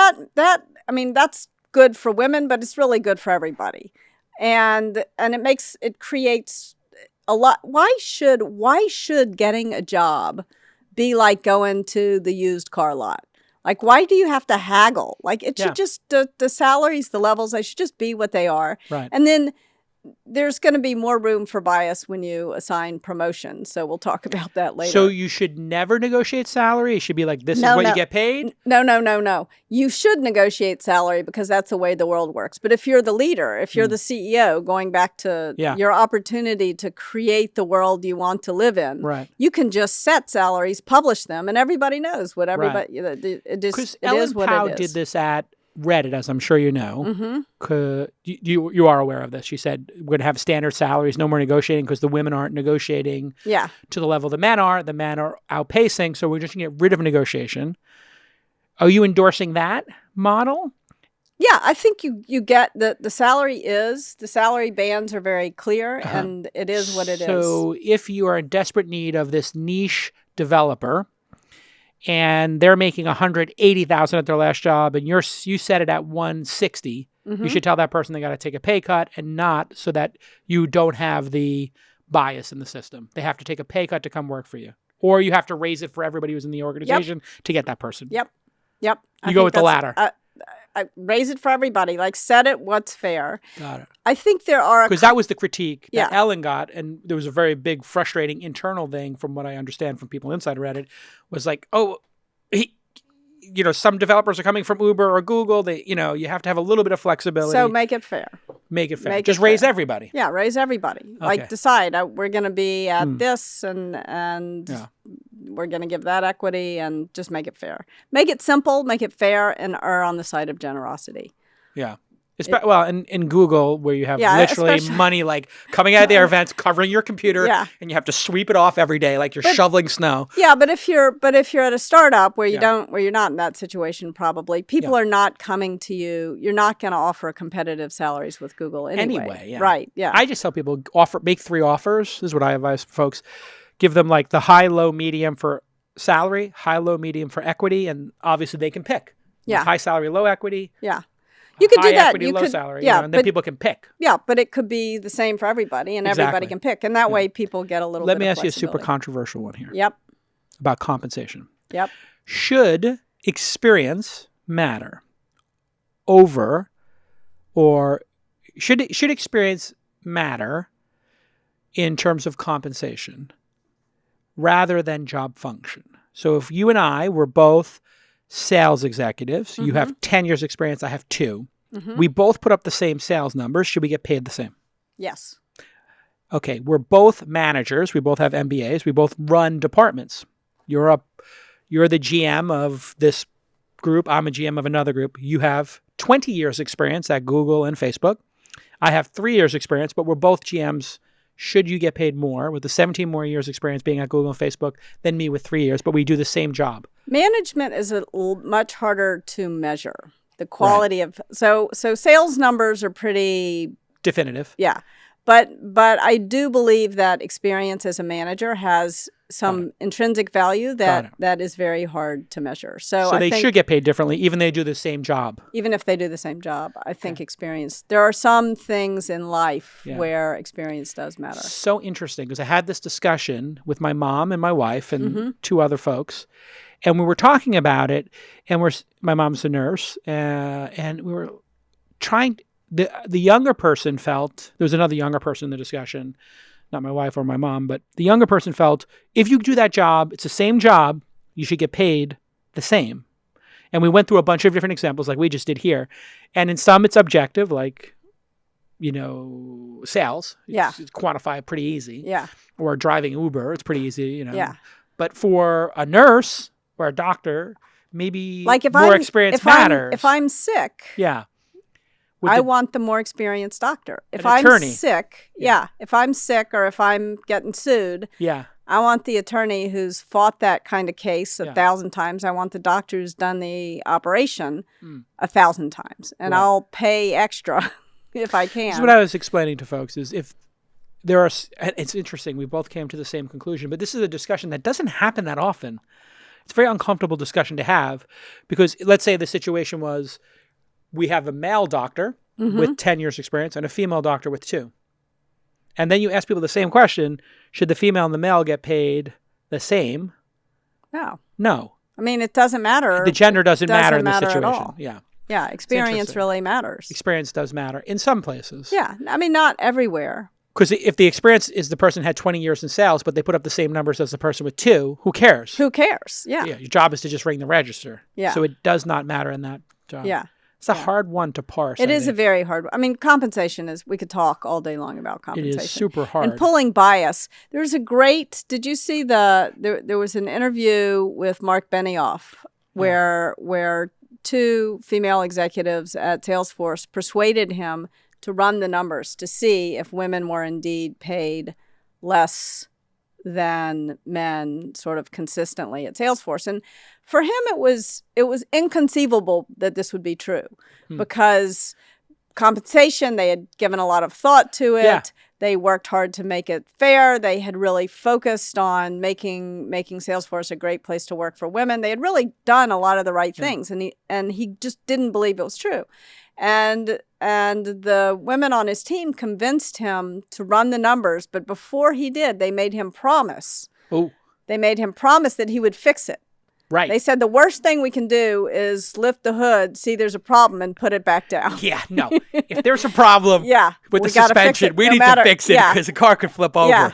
that's good for women, but it's really good for everybody. And it creates a lot. Why should getting a job be like going to the used car lot? Like, why do you have to haggle? Like, it should just, the salaries, the levels, they should just be what they are. Right. And then there's going to be more room for bias when you assign promotions. So we'll talk about that later. So you should never negotiate salary? It should be like, this is what you get paid? No. You should negotiate salary because that's the way the world works. But if you're the leader, if you're the CEO, going back to your opportunity to create the world you want to live in, you can just set salaries, publish them, and everybody knows what everybody, it is what it is. Because Ellen Pao did this at Reddit, as I'm sure you know. You are aware of this. She said we're going to have standard salaries, no more negotiating because the women aren't negotiating to the level the men are. The men are outpacing, so we're just going to get rid of negotiation. Are you endorsing that model? Yeah, I think you get the salary bands are very clear, and it is what it is. So if you are in desperate need of this niche developer, and they're making $180,000 at their last job, and you set it at $160,000, you should tell that person they got to take a pay cut, and not so that you don't have the bias in the system. They have to take a pay cut to come work for you, or you have to raise it for everybody who's in the organization to get that person. Yep. You go with the latter. I raise it for everybody. Like, set it what's fair. Got it. I think there are... Because that was the critique that Ellen got, and there was a very big, frustrating internal thing from what I understand from people inside Reddit, was like, oh, some developers are coming from Uber or Google. They, you have to have a little bit of flexibility. So make it fair. Make it fair. Just raise everybody. Yeah, raise everybody. Okay. Like decide we're going to be at this and we're going to give that equity and just make it fair. Make it simple, make it fair, and err on the side of generosity. Yeah. In Google, where you have literally money like coming out of their events, covering your computer, and you have to sweep it off every day like you're shoveling snow. Yeah, but if you're at a startup where you're not in that situation, probably people are not coming to you. You're not going to offer competitive salaries with Google anyway. Right? Yeah. I just tell people make 3 offers. This is what I advise folks: give them like the high, low, medium for salary, high, low, medium for equity, and obviously they can pick. Yeah. High salary, low equity. Yeah. You could do that. Equity, low salary, and then people can pick. Yeah, but it could be the same for everybody, and everybody can pick. And that way people get a little bit of flexibility. Let me ask you a super controversial one here. Yep. About compensation. Yep. Should experience matter over, or should experience matter in terms of compensation rather than job function? So if you and I were both sales executives, you have 10 years experience, I have 2. We both put up the same sales numbers. Should we get paid the same? Yes. Okay, we're both managers. We both have MBAs. We both run departments. You're the GM of this group. I'm a GM of another group. You have 20 years experience at Google and Facebook. I have 3 years experience, but we're both GMs. Should you get paid more with the 17 more years experience being at Google and Facebook than me with 3 years, but we do the same job? Management is much harder to measure. The quality of so sales numbers are pretty definitive. Yeah. But I do believe that experience as a manager has some intrinsic value that is very hard to measure. So I they think should get paid differently, even they do the same job. Even if they do the same job, I think experience. There are some things in life where experience does matter. So interesting, because I had this discussion with my mom and my wife and 2 other folks, and we were talking about it. And my mom's a nurse, and we were trying. The younger person felt, there was another younger person in the discussion, not my wife or my mom, but the younger person felt, if you do that job, it's the same job, you should get paid the same. And we went through a bunch of different examples like we just did here. And in some, it's objective, like, sales. It's quantify pretty easy. Yeah. Or driving Uber, it's pretty easy, Yeah. But for a nurse or a doctor, maybe like more experience matters. If I'm sick. Yeah. I want the more experienced doctor. If I'm sick, if I'm sick or if I'm getting sued, I want the attorney who's fought that kind of case 1,000 times. I want the doctor who's done the operation 1,000 times. And I'll pay extra if I can. This is what I was explaining to folks is if there are, it's interesting, we both came to the same conclusion, but this is a discussion that doesn't happen that often. It's a very uncomfortable discussion to have because let's say the situation was, we have a male doctor with 10 years experience and a female doctor with 2. And then you ask people the same question, should the female and the male get paid the same? No. I mean, it doesn't matter. The gender doesn't matter in this situation. At all. Yeah, experience really matters. Experience does matter in some places. Yeah, I mean, not everywhere. Because if the experience is the person had 20 years in sales, but they put up the same numbers as the person with 2, who cares? Who cares? Yeah. Your job is to just ring the register. Yeah. So it does not matter in that job. Yeah. It's a hard one to parse. It is a very hard one. I mean, compensation is, we could talk all day long about compensation. It is super hard. And pulling bias. There's a great, did you see there was an interview with Mark Benioff where 2 female executives at Salesforce persuaded him to run the numbers to see if women were indeed paid less than men sort of consistently at Salesforce. And for him, it was inconceivable that this would be true because compensation, they had given a lot of thought to it. Yeah. They worked hard to make it fair. They had really focused on making Salesforce a great place to work for women. They had really done a lot of the right things, and he just didn't believe it was true. And the women on his team convinced him to run the numbers, but before he did, they made him promise. Oh. They made him promise that he would fix it. Right. They said the worst thing we can do is lift the hood, see there's a problem, and put it back down. Yeah, no. If there's a problem with the suspension, we need to fix it because the car could flip over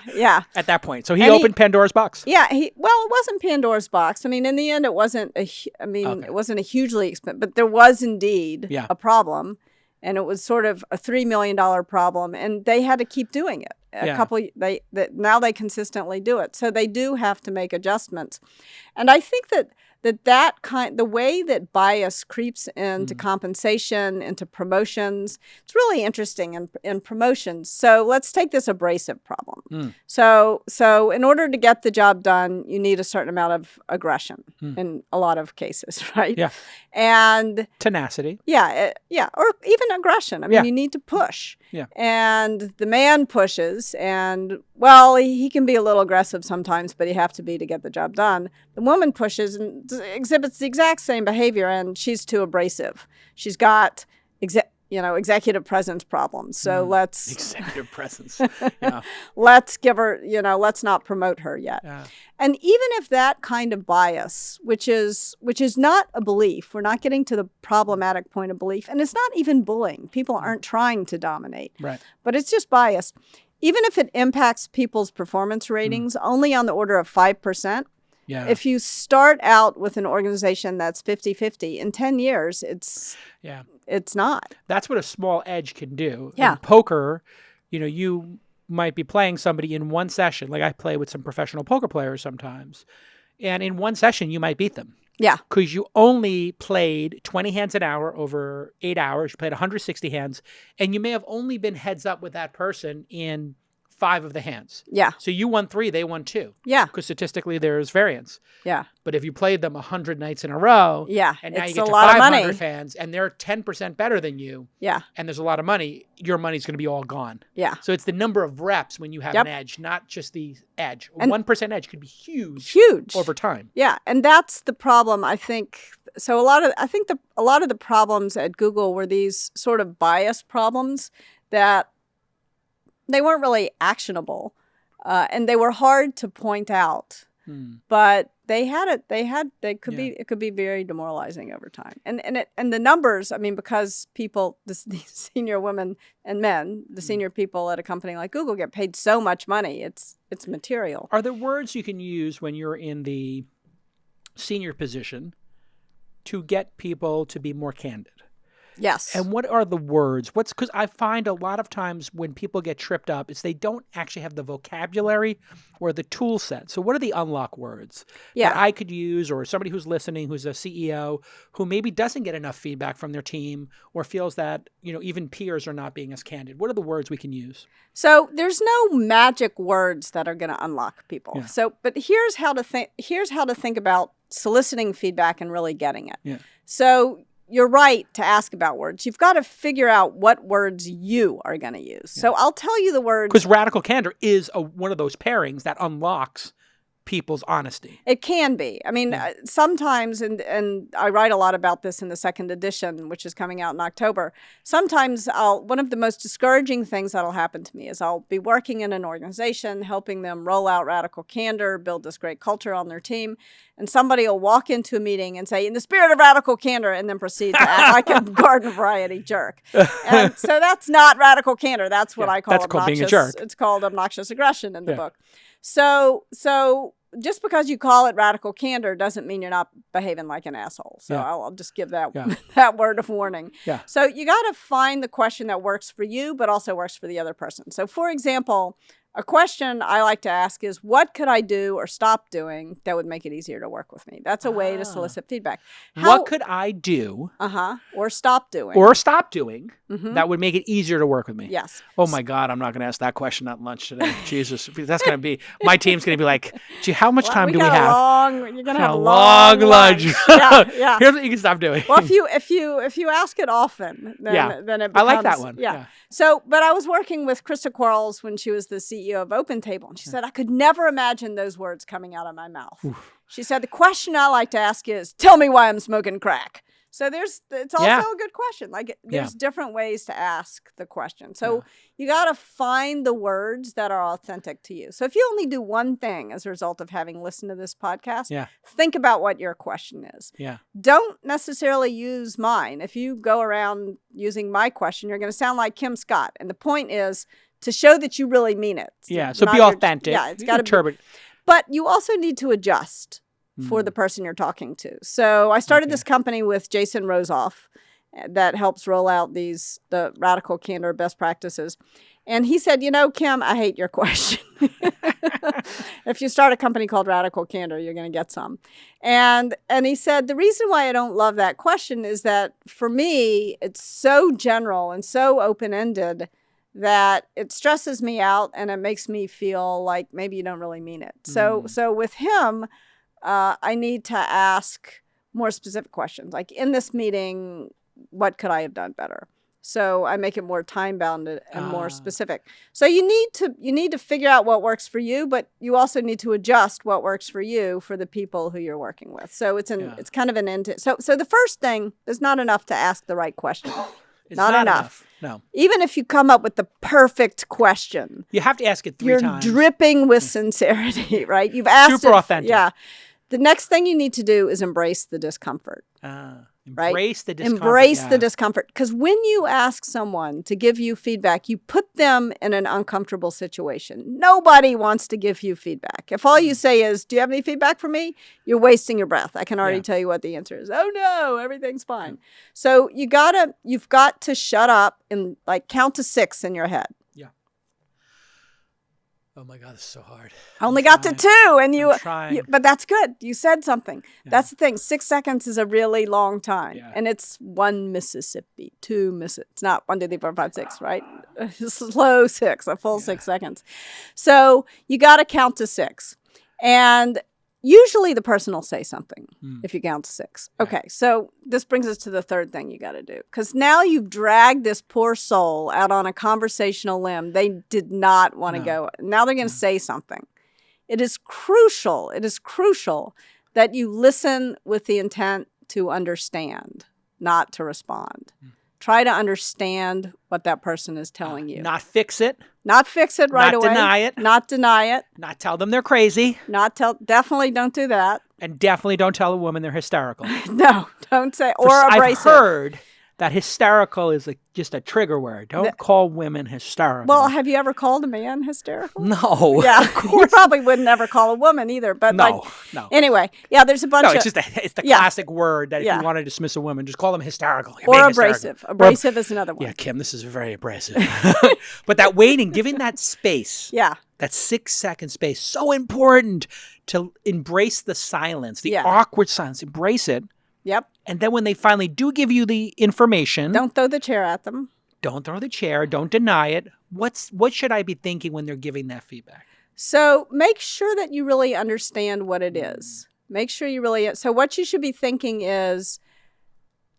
at that point. So he opened Pandora's box. Yeah. It wasn't Pandora's box. I mean, in the end, it wasn't it wasn't a hugely expensive, but there was indeed a problem. And it was sort of a $3 million problem. And they had to keep doing it. Now they consistently do it. So they do have to make adjustments. And I think the way that bias creeps into compensation, into promotions, it's really interesting in promotions. So let's take this abrasive problem. So in order to get the job done, you need a certain amount of aggression in a lot of cases, right? Yeah. And tenacity. Yeah, or even aggression. I mean, you need to push. Yeah. And the man pushes, and well, he can be a little aggressive sometimes, but you have to be to get the job done. The woman pushes and exhibits the exact same behavior, and she's too abrasive. She's got executive presence problems. So executive presence. Yeah. Let's give her, let's not promote her yet. Yeah. And even if that kind of bias, which is not a belief, we're not getting to the problematic point of belief, and it's not even bullying. People aren't trying to dominate. Right. But it's just bias. Even if it impacts people's performance ratings only on the order of 5%, if you start out with an organization that's 50-50, in 10 years, it's not. That's what a small edge can do. Yeah. In poker, you might be playing somebody in one session. Like I play with some professional poker players sometimes. And in one session, you might beat them. Yeah. Because you only played 20 hands an hour over 8 hours. You played 160 hands. And you may have only been heads up with that person in 5 of the hands. Yeah. So you won 3, they won 2. Yeah. Because statistically there's variance. Yeah. But if you played them 100 nights in a row, and now you get to 500 hands, and they're 10% better than you, and there's a lot of money, your money's going to be all gone. Yeah. So it's the number of reps when you have an edge, not just the edge. A 1% edge could be huge over time. Yeah, and that's the problem, I think. So a lot of the problems at Google were these sort of bias problems that they weren't really actionable, and they were hard to point out. But it could be very demoralizing over time. And the numbers, I mean, because people, the senior women and men, the senior people at a company like Google get paid so much money, it's material. Are there words you can use when you're in the senior position to get people to be more candid? Yes. And what are the words? Because I find a lot of times when people get tripped up, it's they don't actually have the vocabulary or the tool set. So what are the unlock words that I could use, or somebody who's listening, who's a CEO, who maybe doesn't get enough feedback from their team or feels that, even peers are not being as candid? What are the words we can use? So there's no magic words that are going to unlock people. Yeah. So, but here's how to think about soliciting feedback and really getting it. Yeah. So you're right to ask about words. You've got to figure out what words you are going to use. Yeah. So I'll tell you the words. Because radical candor is one of those pairings that unlocks people's honesty. It can be. I mean, sometimes, and I write a lot about this in the second edition, which is coming out in October. Sometimes one of the most discouraging things that'll happen to me is I'll be working in an organization, helping them roll out Radical Candor, build this great culture on their team. And somebody will walk into a meeting and say, in the spirit of Radical Candor, and then proceed to act like a garden variety jerk. And so that's not Radical Candor. That's what I call obnoxious. Called being a jerk. It's called obnoxious aggression in the book. So just because you call it Radical Candor doesn't mean you're not behaving like an asshole. So I'll just give that that word of warning. Yeah. So you got to find the question that works for you, but also works for the other person. So for example, a question I like to ask is, what could I do or stop doing that would make it easier to work with me? That's a way to solicit feedback. What could I do? Or stop doing. That would make it easier to work with me. Yes. Oh my God, I'm not going to ask that question at lunch today. Jesus, that's going to be, my team's going to be like, gee, how much time do we have? You're going to have a long lunch. Yeah. Here's what you can stop doing. Well, if you ask it often, then it becomes, I like that one. Yeah. So, but I was working with Krista Quarles when she was the CEO of OpenTable, and she said, I could never imagine those words coming out of my mouth. Oof. She said, the question I like to ask is, tell me why I'm smoking crack. So it's also a good question. Like there's different ways to ask the question. So you got to find the words that are authentic to you. So if you only do one thing as a result of having listened to this podcast, think about what your question is. Yeah. Don't necessarily use mine. If you go around using my question, you're going to sound like Kim Scott. And the point is to show that you really mean it. So be authentic. It's got to be. But you also need to adjust for the person you're talking to. So I started this company with Jason Rosoff that helps roll out the Radical Candor best practices. And he said, Kim, I hate your question. If you start a company called Radical Candor, you're going to get some. And he said, the reason why I don't love that question is that for me, it's so general and so open-ended that it stresses me out and it makes me feel like maybe you don't really mean it. So with him, I need to ask more specific questions. Like in this meeting, what could I have done better? So I make it more time-bound and more specific. So you need to figure out what works for you, but you also need to adjust what works for you for the people who you're working with. So it's kind of an end. So the first thing is not enough to ask the right question. It's not enough. No. Even if you come up with the perfect question, you have to ask it 3 times. You're dripping with sincerity, right? You've asked super authentic. Yeah. The next thing you need to do is embrace the discomfort. Embrace the discomfort. Embrace the discomfort. Because when you ask someone to give you feedback, you put them in an uncomfortable situation. Nobody wants to give you feedback. If all you say is, do you have any feedback for me? You're wasting your breath. I can already tell you what the answer is. Oh, no, everything's fine. So you've got to shut up and count to 6 in your head. Oh my God, this is so hard. I only got to 2, and but that's good. You said something. Yeah. That's the thing. 6 seconds is a really long time, and it's 1 Mississippi, 2 Mississippi. It's not 1, 2, 3, 4, 5, 6, right? Slow 6, a full 6 seconds. So you got to count to 6, and usually the person will say something if you count to 6. Okay, so this brings us to the third thing you got to do. Because now you've dragged this poor soul out on a conversational limb. They did not want to go. Now they're going to say something. It is crucial that you listen with the intent to understand, not to respond. Try to understand what that person is telling you. Not fix it. Not fix it right away. Not deny it. Not deny it. Not tell them they're crazy. Definitely don't do that. And definitely don't tell a woman they're hysterical. No, don't say, or abrasive. I've heard that hysterical is just a trigger word. Don't call women hysterical. Well, have you ever called a man hysterical? No. Yeah, of course. You probably would never call a woman either. But no. Anyway, there's a bunch of... it's the classic word that if you want to dismiss a woman, just call them hysterical. Or abrasive. Hysterical. Abrasive is another one. Yeah, Kim, this is very abrasive. But that waiting, giving that space. Yeah. That 6-second space, so important to embrace the silence, the awkward silence. Embrace it. Yep. And then when they finally do give you the information... Don't throw the chair at them. Don't throw the chair. Don't deny it. What should I be thinking when they're giving that feedback? So make sure that you really understand what it is. Make sure you really... So what you should be thinking is,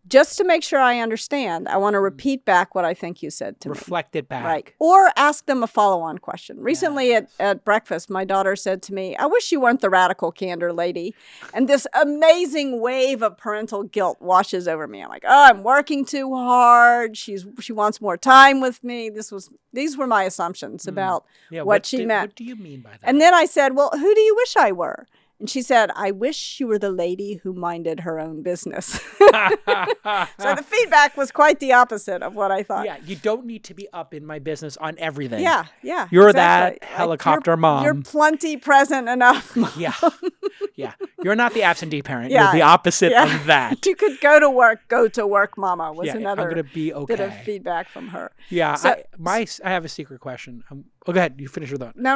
just to make sure I understand, I want to repeat back what I think you said to me. Reflect it back. Right. Or ask them a follow-on question. Recently at breakfast, my daughter said to me, I wish you weren't the Radical Candor lady. And this amazing wave of parental guilt washes over me. I'm like, oh, I'm working too hard. She wants more time with me. These were my assumptions about what she meant. What do you mean by that? And then I said, well, who do you wish I were? And she said, I wish you were the lady who minded her own business. So the feedback was quite the opposite of what I thought. Yeah, you don't need to be up in my business on everything. Yeah. You're exactly. That helicopter mom. You're plenty present enough, Mom. Yeah. You're not the absentee parent. You're the opposite of that. You could go to work, Mama, was another I'm gonna be okay. bit of feedback from her. Yeah, so, I have a secret question. Go ahead. You finish your thought. No.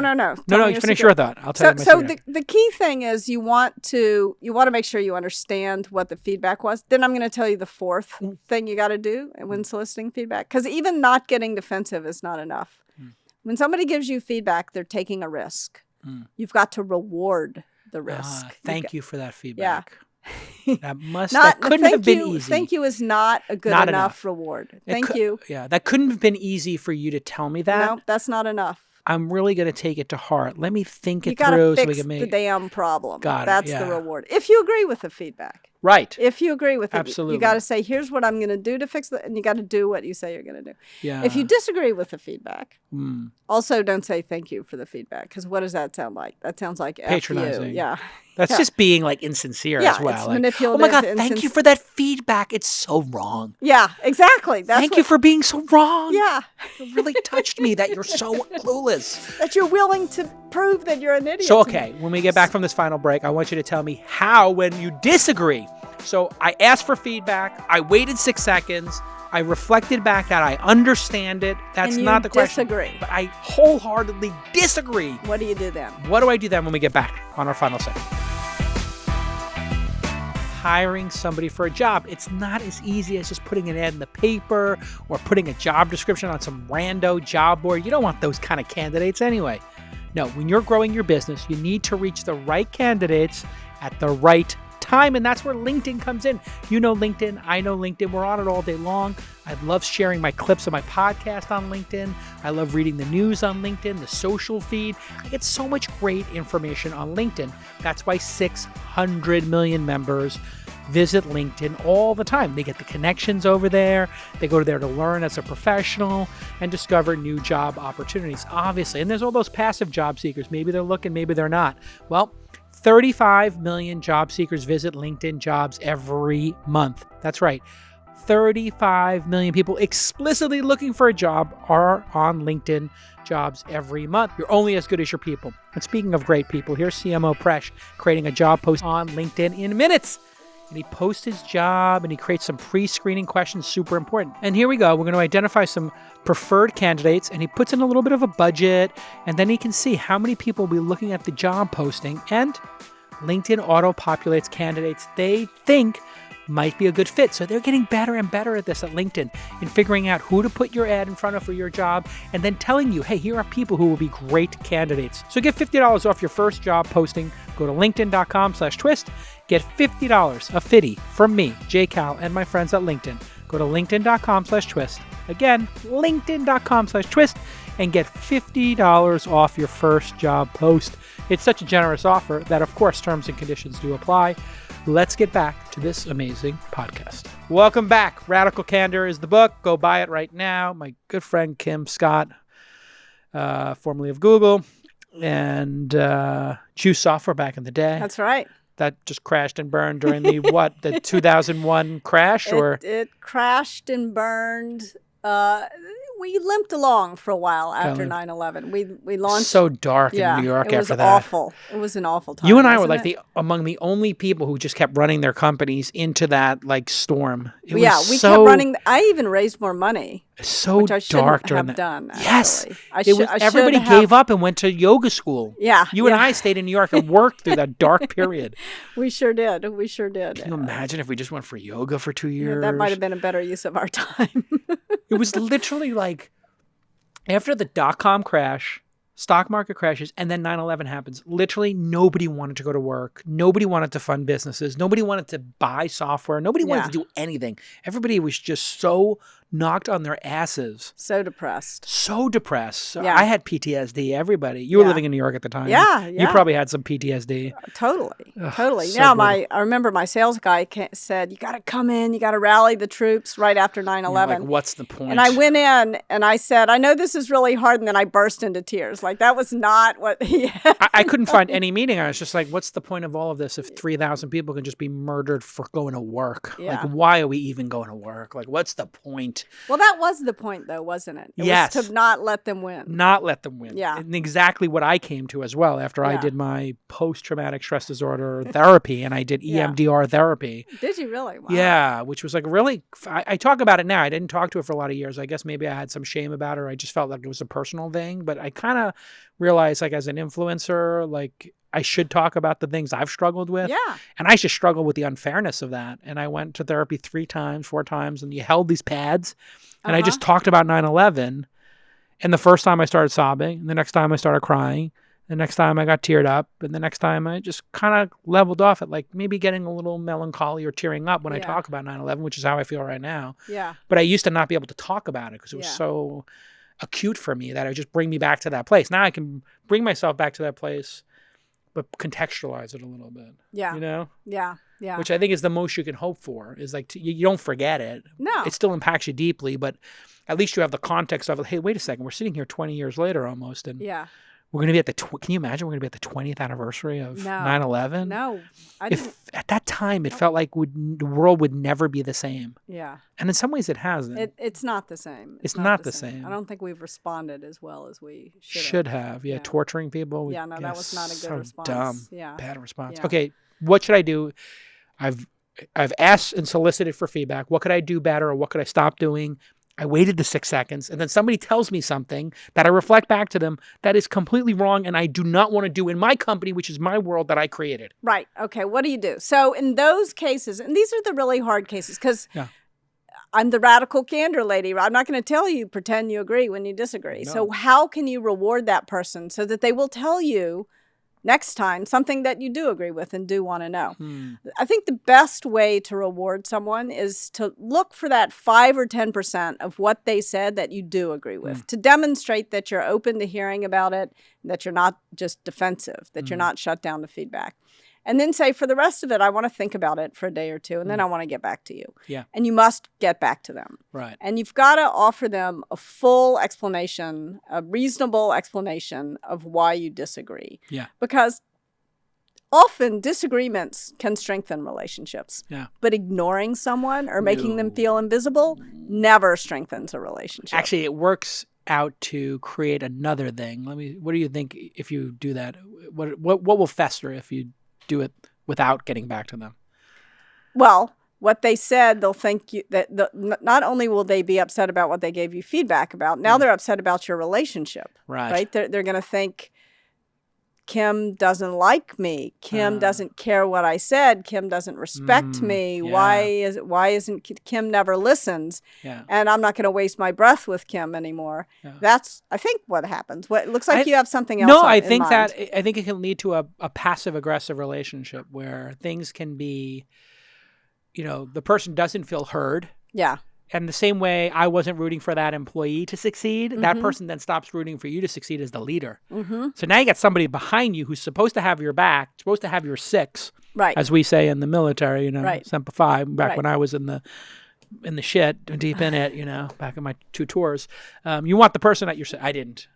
You finish your thought. I'll tell you my secret. So the key thing is you want to make sure you understand what the feedback was. Then I'm going to tell you the fourth thing you got to do when soliciting feedback. Because even not getting defensive is not enough. When somebody gives you feedback, they're taking a risk. You've got to reward the risk. Thank you for that feedback. Yeah. That couldn't have been easy. Thank you is not a good enough reward. Thank you. Yeah, that couldn't have been easy for you to tell me that. No, that's not enough. I'm really going to take it to heart. Let me think it through so we can make the damn problem. Got it. That's the reward. If you agree with the feedback. Right. If you agree with it, Absolutely. you got to say, here's what I'm going to do to fix it, and you got to do what you say you're going to do. Yeah. If you disagree with the feedback, also don't say thank you for the feedback, because what does that sound like? That sounds like patronizing. F you. Yeah. That's just being like insincere as well. It's like, manipulative. Oh my God, thank you for that feedback. It's so wrong. Yeah, exactly. Thank you for being so wrong. Yeah. It really touched me that you're so clueless. That you're willing to prove that you're an idiot. So, okay, when we get back from this final break, I want you to tell me how when you disagree. So I asked for feedback. I waited 6 seconds. I reflected back that I understand it. That's not the question. Disagree. But I wholeheartedly disagree. What do you do then? What do I do then when we get back on our final segment? Hiring somebody for a job. It's not as easy as just putting an ad in the paper or putting a job description on some rando job board. You don't want those kind of candidates anyway. No, when you're growing your business, you need to reach the right candidates at the right time, and that's where LinkedIn comes in. You know LinkedIn, I know LinkedIn. We're on it all day long. I love sharing my clips of my podcast on LinkedIn. I love reading the news on LinkedIn, the social feed. I get so much great information on LinkedIn. That's why 600 million members visit LinkedIn all the time. They get the connections over there. They go there to learn as a professional and discover new job opportunities, obviously. And there's all those passive job seekers. Maybe they're looking, maybe they're not. Well, 35 million job seekers visit LinkedIn Jobs every month. That's right. 35 million people explicitly looking for a job are on LinkedIn Jobs every month. You're only as good as your people. And speaking of great people, here's CMO Presh creating a job post on LinkedIn in minutes. And he posts his job and he creates some pre-screening questions, super important. And here we go. We're going to identify some preferred candidates, and he puts in a little bit of a budget, and then he can see how many people will be looking at the job posting, and LinkedIn auto-populates candidates they think might be a good fit. So they're getting better and better at this at LinkedIn in figuring out who to put your ad in front of for your job and then telling you, hey, here are people who will be great candidates. So get $50 off your first job posting. Go to linkedin.com/twist. Get $50 a fitty from me, Jay Cal, and my friends at LinkedIn. Go to linkedin.com/twist. Again, linkedin.com/twist and get $50 off your first job post. It's such a generous offer that, of course, terms and conditions do apply. Let's get back to this amazing podcast. Welcome back. Radical Candor is the book. Go buy it right now. My good friend Kim Scott, formerly of Google, and Juice Software back in the day. That's right. That just crashed and burned during the the 2001 crash? It crashed and burned. We limped along for a while after 9/11. We launched. So dark in New York after that. It was awful. It was an awful time. You and I were like among the only people who just kept running their companies into that like storm. We kept running. I even raised more money. So which I dark during have done. Actually. Yes, everybody gave up and went to yoga school. Yeah, you and I stayed in New York and worked through that dark period. We sure did. We sure did. Can you imagine if we just went for yoga for 2 years? Yeah, that might have been a better use of our time. It was literally like after the dot-com crash, stock market crashes, and then 9/11 happens. Literally, nobody wanted to go to work. Nobody wanted to fund businesses. Nobody wanted to buy software. Nobody wanted to do anything. Everybody was just so knocked on their asses. So depressed. Yeah. I had PTSD. Everybody. You were living in New York at the time. Yeah. You probably had some PTSD. Totally. So now, I remember my sales guy said, you got to come in, you got to rally the troops right after 9/11. Like, what's the point? And I went in and I said, I know this is really hard. And then I burst into tears. Like, that was not what he had. I couldn't find any meaning. I was just like, what's the point of all of this if 3,000 people can just be murdered for going to work? Yeah. Like, why are we even going to work? Like, what's the point? Well, that was the point, though, wasn't it? It was to not let them win. Not let them win. Yeah. And exactly what I came to as well after I did my post-traumatic stress disorder therapy and I did EMDR therapy. Did you really? Wow. Yeah, which was like really, I talk about it now. I didn't talk to it for a lot of years. I guess maybe I had some shame about it or I just felt like it was a personal thing. But I kind of realized like as an influencer, like I should talk about the things I've struggled with. Yeah. And I just struggled with the unfairness of that. And I went to therapy 3 times, 4 times, and you held these pads. And I just talked about 9/11. And the first time I started sobbing. And the next time I started crying. The next time I got teared up. And the next time I just kind of leveled off at like maybe getting a little melancholy or tearing up when I talk about 9/11, which is how I feel right now. Yeah. But I used to not be able to talk about it because it was so acute for me that it would just bring me back to that place. Now I can bring myself back to that place, but contextualize it a little bit. Yeah. You know? Yeah. which I think is the most you can hope for, is like you don't forget it. No. It still impacts you deeply, but at least you have the context of, hey, wait a second, we're sitting here 20 years later almost, and we're going to be at the, can you imagine we're going to be at the 20th anniversary of 9/11? No. If at that time it felt like the world would never be the same. Yeah. And in some ways it hasn't. It's not the same. It's not the same. I don't think we've responded as well as we should have. Yeah, torturing people. Yeah, no, that was not a good response. Dumb. Yeah. Bad response. Yeah. Okay, what should I do? I've asked and solicited for feedback. What could I do better, or what could I stop doing? I waited the 6 seconds, and then somebody tells me something that I reflect back to them that is completely wrong and I do not want to do in my company, which is my world that I created. Right. Okay. What do you do? So in those cases, and these are the really hard cases, because I'm the radical candor lady. I'm not going to tell you, pretend you agree when you disagree. No. So how can you reward that person so that they will tell you next time something that you do agree with and do want to know? I think the best way to reward someone is to look for that 5 or 10% of what they said that you do agree with, to demonstrate that you're open to hearing about it, that you're not just defensive, that you're not shut down to feedback. And then say, for the rest of it, I want to think about it for a day or two, and then I want to get back to you. Yeah. And you must get back to them. Right. And you've got to offer them a full explanation, a reasonable explanation of why you disagree. Yeah. Because often disagreements can strengthen relationships. Yeah. But ignoring someone or making them feel invisible never strengthens a relationship. Actually, it works out to create another thing. What do you think if you do that? What will fester if you do it without getting back to them? Well, what they said, they'll think not only will they be upset about what they gave you feedback about, now they're upset about your relationship. Right? They're going to think, Kim doesn't like me. Kim doesn't care what I said. Kim doesn't respect me. Yeah. Why isn't Kim never listens? Yeah. And I'm not going to waste my breath with Kim anymore. Yeah. That's, I think, what happens. It looks like you have something else. No, I think it can lead to a passive aggressive relationship where things can be, the person doesn't feel heard. Yeah. And the same way I wasn't rooting for that employee to succeed, that person then stops rooting for you to succeed as the leader. So now you got somebody behind you who's supposed to have your back, supposed to have your six, right? As we say in the military, right. Semper Fi, back when I was in the shit, deep in it, back in my 2 tours. You want the person at your side. I didn't.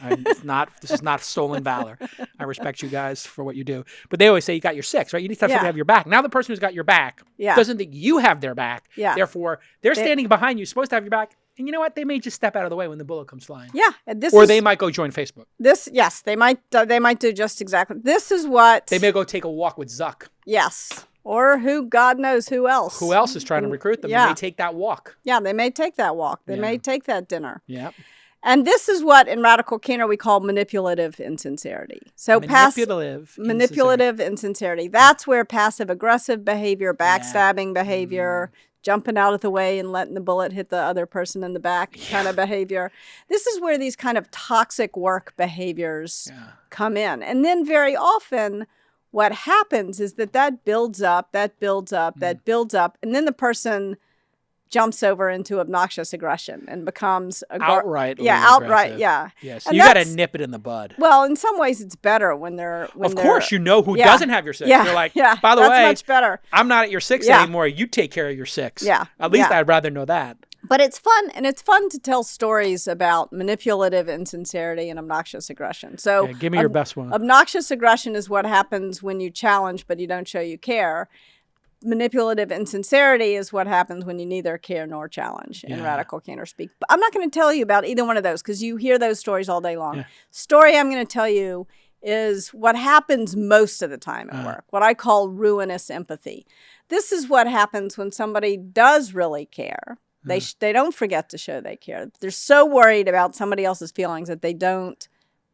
This is not stolen valor. I respect you guys for what you do. But they always say you got your 6, right? You need to have somebody to have your back. Now the person who's got your back doesn't think you have their back. Yeah. Therefore, they're standing behind you, supposed to have your back. And you know what? They may just step out of the way when the bullet comes flying. Yeah. Or they might go join Facebook. Yes, they might do just exactly. This is what... They may go take a walk with Zuck. Yes. Or God knows who else. Who else is trying to recruit them? Yeah. They may take that walk. Yeah, they may take that walk. They may take that dinner. Yeah. And this is what in Radical Candor we call manipulative insincerity. So manipulative insincerity. That's where passive aggressive behavior, backstabbing behavior, jumping out of the way and letting the bullet hit the other person in the back kind of behavior. This is where these kind of toxic work behaviors come in. And then very often what happens is that builds up, that builds up, that builds up, and then the person jumps over into obnoxious aggression and becomes outright. Outright. Yeah. So you got to nip it in the bud. Well, in some ways, it's better when they're. Of course, who doesn't have your 6. Yeah. You're like, by the way, that's much better. I'm not at your 6 anymore. You take care of your 6. Yeah. At least I'd rather know that. But it's fun, and it's fun to tell stories about manipulative insincerity and obnoxious aggression. So give me your best one. Obnoxious aggression is what happens when you challenge, but you don't show you care. Manipulative insincerity is what happens when you neither care nor challenge in Radical Candor speak. But I'm not going to tell you about either one of those because you hear those stories all day long. Story I'm going to tell you is what happens most of the time at work, what I call ruinous empathy. This is what happens when somebody does really care. They don't forget to show they care. They're so worried about somebody else's feelings that they don't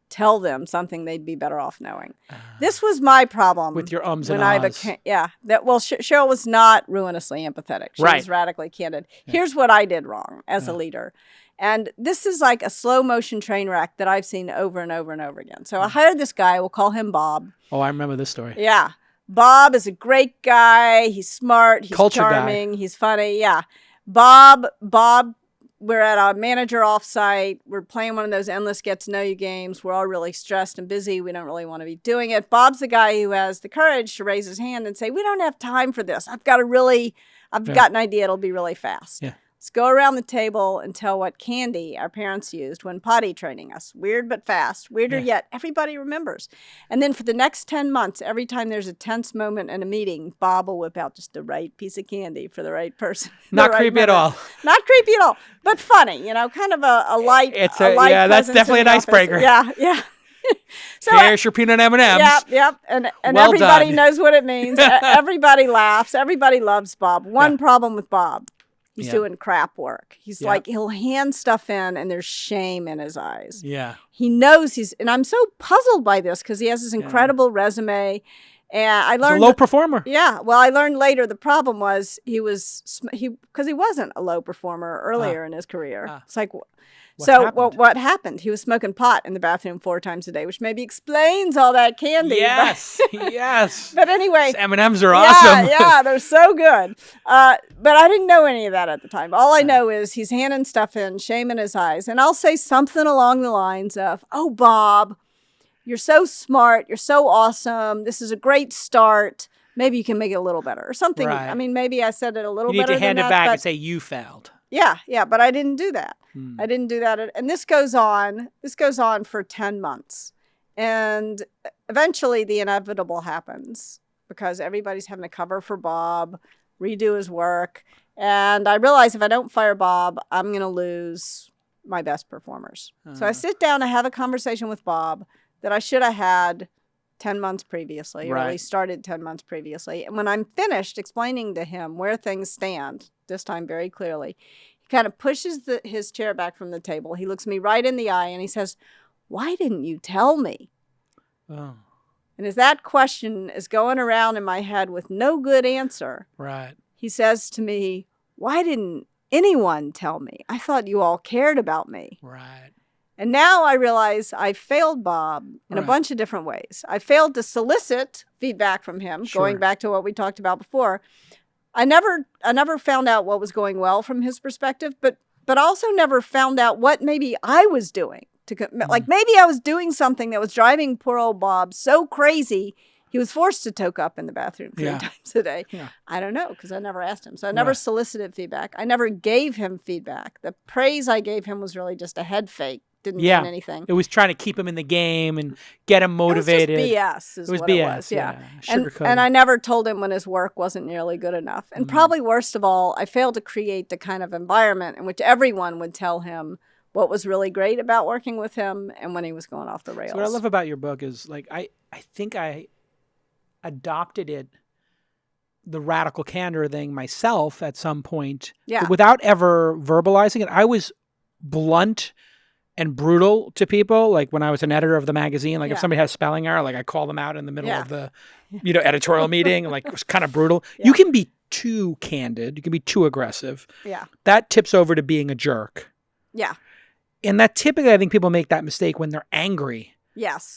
tell them something they'd be better off knowing. This was my problem with your ums and ahs. Cheryl was not ruinously empathetic. She was radically candid. Yeah. Here's what I did wrong as a leader. And this is like a slow motion train wreck that I've seen over and over and over again. So I hired this guy, we'll call him Bob. Oh, I remember this story. Yeah. Bob is a great guy. He's smart. He's Culture charming. Guy. He's funny. Yeah. Bob we're at a manager offsite. We're playing one of those endless get-to-know-you games. We're all really stressed and busy. We don't really want to be doing it. Bob's the guy who has the courage to raise his hand and say, we don't have time for this. I've got an idea. It'll be really fast. Yeah. Let's go around the table and tell what candy our parents used when potty training us. Weird but fast. Weirder yet, everybody remembers. And then for the next 10 months, every time there's a tense moment in a meeting, Bob will whip out just the right piece of candy for the right person. Not creepy at all. Not creepy at all, but funny, kind of a light. Yeah, that's definitely an icebreaker. Yeah. So here's your peanut M&Ms. Yep. And well everybody done. knows what it means. Everybody laughs. Everybody loves Bob. One problem with Bob. He's doing crap work. He's like, he'll hand stuff in and there's shame in his eyes. Yeah. He knows and I'm so puzzled by this because he has this incredible resume. And I learned. He's a low performer. Yeah. Well, I learned later the problem was because he wasn't a low performer earlier in his career. It's like, what happened? He was smoking pot in the bathroom 4 times a day, which maybe explains all that candy. Yes, yes. But anyway, M&Ms are awesome. Yeah, they're so good. But I didn't know any of that at the time. All I know is he's handing stuff in, shame in his eyes, and I'll say something along the lines of, "Oh, Bob, you're so smart. You're so awesome. This is a great start. Maybe you can make it a little better," or something. Right. I mean, maybe I said it a little you need better. to hand than it that, back but and say you failed. Yeah, but I didn't do that. I didn't do that. And this goes on for 10 months. And eventually the inevitable happens because everybody's having to cover for Bob, redo his work. And I realize if I don't fire Bob, I'm going to lose my best performers. So I sit down and have a conversation with Bob that I should have had 10 months previously, or at least started 10 months previously. And when I'm finished explaining to him where things stand, this time very clearly, he kind of pushes his chair back from the table. He looks me right in the eye and he says, "Why didn't you tell me?" Oh. And as that question is going around in my head with no good answer, he says to me, "Why didn't anyone tell me? I thought you all cared about me." Right. And now I realize I failed Bob in a bunch of different ways. I failed to solicit feedback from him, going back to what we talked about before. I never found out what was going well from his perspective, but also never found out what maybe I was doing. Like maybe I was doing something that was driving poor old Bob so crazy he was forced to toke up in the bathroom 3 times a day. Yeah. I don't know because I never asked him. So I never solicited feedback. I never gave him feedback. The praise I gave him was really just a head fake. Didn't mean anything. It was trying to keep him in the game and get him motivated. It was just BS what it was. Yeah. And I never told him when his work wasn't nearly good enough. And probably worst of all, I failed to create the kind of environment in which everyone would tell him what was really great about working with him and when he was going off the rails. So what I love about your book is like I think I adopted the Radical Candor thing myself at some point without ever verbalizing it. I was blunt and brutal to people. Like when I was an editor of the magazine, like if somebody had a spelling error, like I call them out in the middle of the, editorial meeting. Like it was kind of brutal. Yeah. You can be too candid. You can be too aggressive. Yeah. That tips over to being a jerk. Yeah. And that typically, I think people make that mistake when they're angry.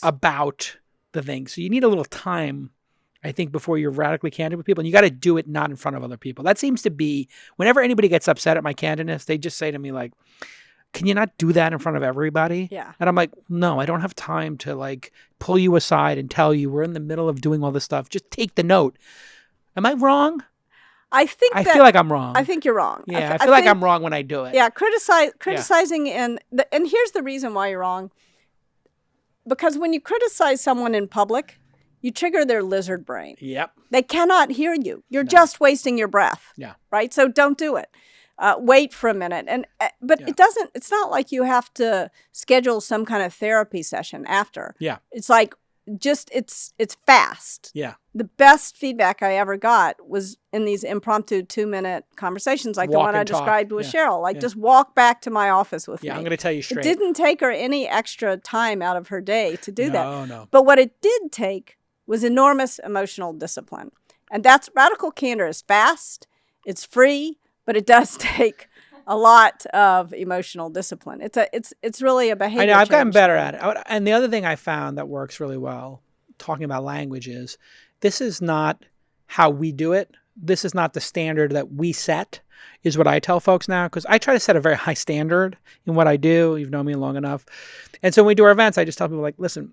About the thing. So you need a little time, I think, before you're radically candid with people. And you got to do it not in front of other people. That seems to be, whenever anybody gets upset at my candidness, they just say to me like, "Can you not do that in front of everybody?" Yeah. And I'm like, "No, I don't have time to like pull you aside and tell you we're in the middle of doing all this stuff. Just take the note." Am I wrong? I feel like I'm wrong. I think you're wrong. Yeah, I feel like I'm wrong when I do it. Yeah, criticizing and here's the reason why you're wrong. Because when you criticize someone in public, you trigger their lizard brain. Yep. They cannot hear you. You're just wasting your breath. Yeah. Right? So don't do it. Wait for a minute. But it's not like you have to schedule some kind of therapy session after. Yeah. It's like it's fast. Yeah. The best feedback I ever got was in these impromptu 2-minute conversations like the one I described with Sheryl. Like just walk back to my office with me. Yeah, I'm going to tell you straight. It didn't take her any extra time out of her day to do that. No. But what it did take was enormous emotional discipline. And that's Radical Candor is fast, it's free, but it does take a lot of emotional discipline. It's really a behavior. I know, I've gotten better at it. And the other thing I found that works really well, talking about language, is this is not how we do it. This is not the standard that we set. is what I tell folks now, because I try to set a very high standard in what I do. You've known me long enough. And so when we do our events, I just tell people, like, listen,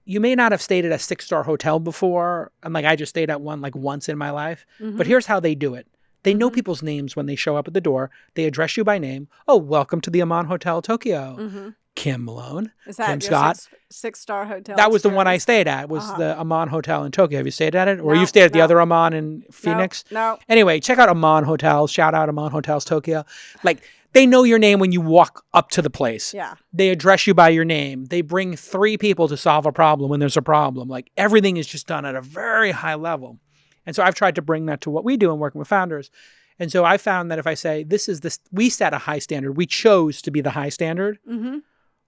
you may not have stayed at a 6-star hotel before. And like, I just stayed at one like once in my life. But here's how they do it. They know people's names when they show up at the door. They address you by name. Oh, welcome to the Aman Hotel Tokyo. Kim Malone. Is that Kim Scott. 6-star hotel? That was the one I stayed at, was the Aman Hotel in Tokyo. Have you stayed at it? Or you stayed at the other Aman in Phoenix? No. Anyway, check out Aman Hotels. Shout out Aman Hotels Tokyo. Like, they know your name when you walk up to the place. Yeah. They address you by your name. They bring 3 people to solve a problem when there's a problem. Like, everything is just done at a very high level. And so I've tried to bring that to what we do in working with founders. And so I found that if I say, we set a high standard. We chose to be the high standard.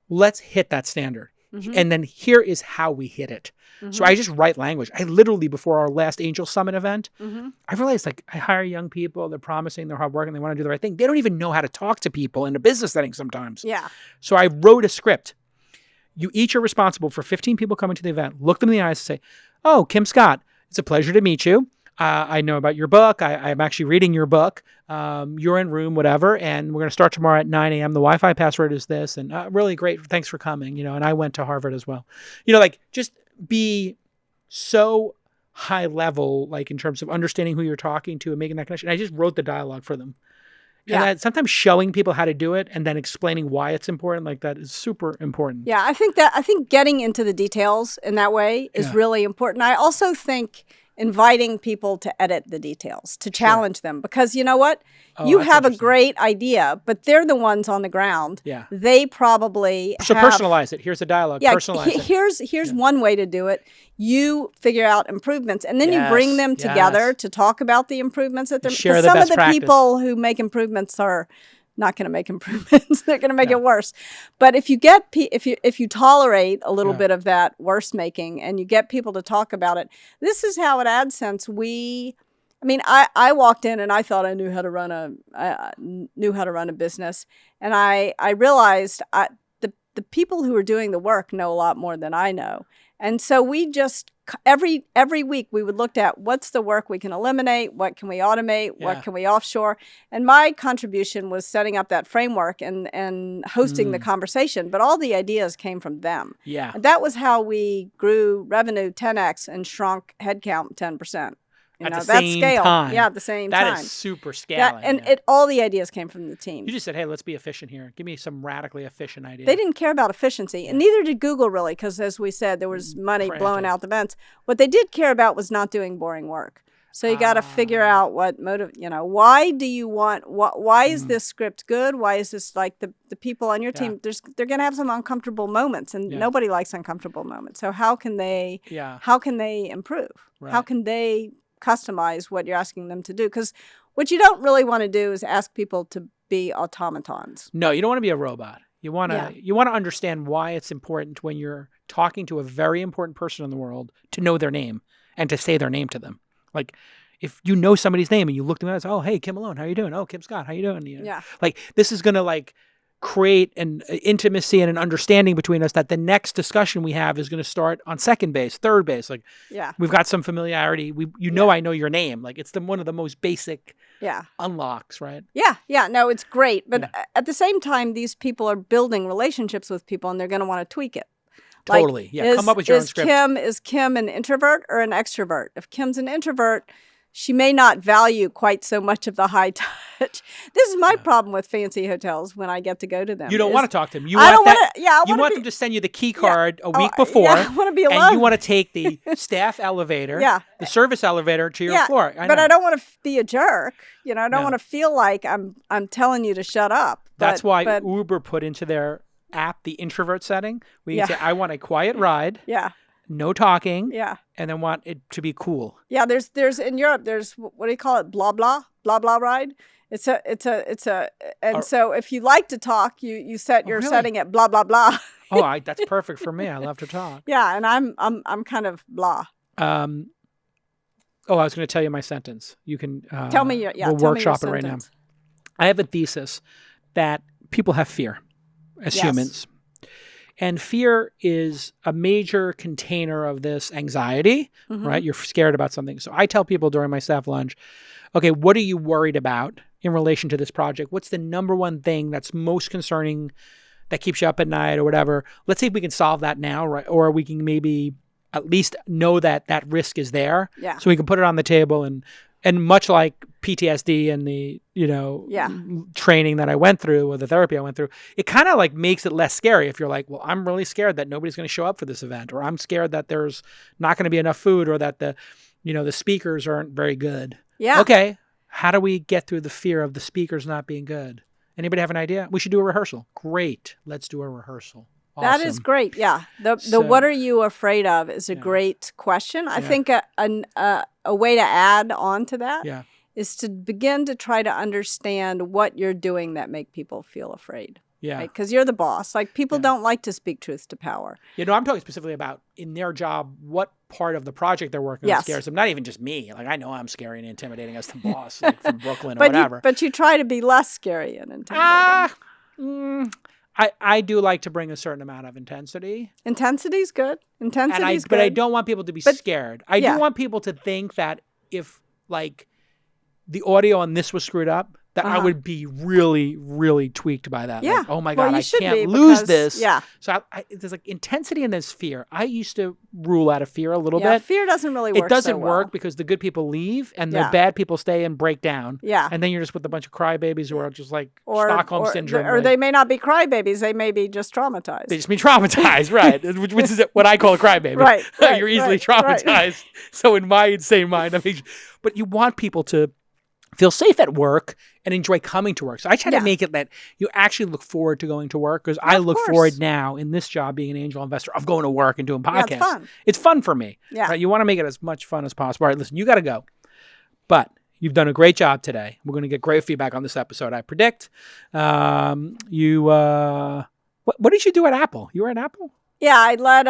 Let's hit that standard. And then here is how we hit it. So I just write language. I literally, before our last Angel Summit event, I realized, like, I hire young people. They're promising, they're hardworking, they want to do the right thing. They don't even know how to talk to people in a business setting sometimes. Yeah. So I wrote a script. You each are responsible for 15 people coming to the event. Look them in the eyes and say, oh, Kim Scott, it's a pleasure to meet you. I know about your book. I'm actually reading your book. You're in room, whatever. And we're going to start tomorrow at 9 a.m. The Wi-Fi password is this. And really great. Thanks for coming. And I went to Harvard as well. Like, just be so high level, like, in terms of understanding who you're talking to and making that connection. I just wrote the dialogue for them. Yeah. And sometimes showing people how to do it and then explaining why it's important, like, that is super important. Yeah, I think getting into the details in that way is really important. I also think inviting people to edit the details, to challenge them, because you know what? You have a great idea, but they're the ones on the ground. Yeah. They probably personalize it. Here's a dialogue. Yeah, personalize it. Here's one way to do it. You figure out improvements, and then you bring them together to talk about the improvements that they're share the some best of the practice. People who make improvements are not going to make improvements. They're going to make it worse. But if you get if you tolerate a little bit of that worse making, and you get people to talk about it, this is how at AdSense I walked in and I thought I knew how to run a business, and I realized the people who are doing the work know a lot more than I know. And so we just, every week we would look at what's the work we can eliminate, what can we automate, what can we offshore. And my contribution was setting up that framework and hosting the conversation. But all the ideas came from them. Yeah. And that was how we grew revenue 10x and shrunk headcount 10%. At the same time. Yeah, at the same time. That is super scaling. All the ideas came from the team. You just said, hey, let's be efficient here. Give me some radically efficient idea. They didn't care about efficiency, and neither did Google really, because as we said, there was money blowing out the vents. What they did care about was not doing boring work. So you got to figure out what why do you want, why is this script good? Why is this, like, the people on your team, they're going to have some uncomfortable moments, and nobody likes uncomfortable moments. So how can they improve? Right. How can they customize what you're asking them to do? Because what you don't really want to do is ask people to be automatons. No, you don't want to be a robot. You want to understand why it's important when you're talking to a very important person in the world to know their name and to say their name to them. Like, if you know somebody's name and you look them up and say, oh, hey, Kim Malone, how you doing? Oh, Kim Scott, how you doing? Like, this is going to, like, create an intimacy and an understanding between us that the next discussion we have is going to start on second base, third base. Like, we've got some familiarity. I know your name. Like, it's one of the most basic unlocks, right? Yeah. No, it's great. But at the same time, these people are building relationships with people, and they're going to want to tweak it. Totally. Like, come up with your own script. Is Kim an introvert or an extrovert? If Kim's an introvert, she may not value quite so much of the high touch. This is my problem with fancy hotels when I get to go to them. You don't want to talk to them. You want them to send you the key card a week before. I want to be alone. And you want to take the staff elevator, the service elevator to your floor. But I don't want to be a jerk. I don't want to feel like I'm telling you to shut up. That's why Uber put into their app the introvert setting, where you say, I want a quiet ride. No talking. And then want it to be cool. Yeah, there's in Europe, there's, what do you call it? Blah blah ride. So if you like to talk, you set your setting at blah blah blah. That's perfect for me. I love to talk. Yeah, and I'm kind of blah. I was going to tell you my sentence. You can tell me we'll workshop it right now. I have a thesis that people have fear as humans. And fear is a major container of this anxiety, right? You're scared about something. So I tell people during my staff lunch, okay, what are you worried about in relation to this project? What's the number one thing that's most concerning that keeps you up at night or whatever? Let's see if we can solve that now, right? Or we can maybe at least know that that risk is there. Yeah. So we can put it on the table and much like PTSD and the, training that I went through or the therapy I went through, it kind of like makes it less scary if you're like, well, I'm really scared that nobody's going to show up for this event, or I'm scared that there's not going to be enough food, or that the speakers aren't very good. Yeah. Okay. How do we get through the fear of the speakers not being good? Anybody have an idea? We should do a rehearsal. Great. Let's do a rehearsal. Awesome. That is great. Yeah. The what are you afraid of is a great question. I think a way to add on to that is to begin to try to understand what you're doing that make people feel afraid. Yeah. Because you're the boss. Like, people don't like to speak truth to power. I'm talking specifically about in their job, what part of the project they're working on scares them. Not even just me. Like, I know I'm scary and intimidating as the boss, like from Brooklyn or whatever. But you try to be less scary and intimidating. I do like to bring a certain amount of intensity. Intensity's good. Intensity's good. But I don't want people to be scared. I do want people to think that if, like, the audio on this was screwed up, that I would be really, really tweaked by that. Yeah. Like, oh my God, I can't lose this. Yeah. So there's like intensity and there's fear. I used to rule out of fear a little bit. Yeah, fear doesn't really work. It doesn't so work well. because the good people leave and the bad people stay and break down. Yeah. And then you're just with a bunch of crybabies who are just like Stockholm syndrome. Or they may not be crybabies. They may be just traumatized. They just be traumatized, right? which is what I call a crybaby. Right. You're easily traumatized. Right. So in my insane mind, but you want people to feel safe at work and enjoy coming to work. So I try to make it that you actually look forward to going to work, because I look forward now in this job, being an angel investor, of going to work and doing podcasts. Yeah, it's fun. It's fun for me. Yeah. Right? You want to make it as much fun as possible. All right, listen, you got to go. But you've done a great job today. We're going to get great feedback on this episode, I predict. What did you do at Apple? You were at Apple? Yeah, I led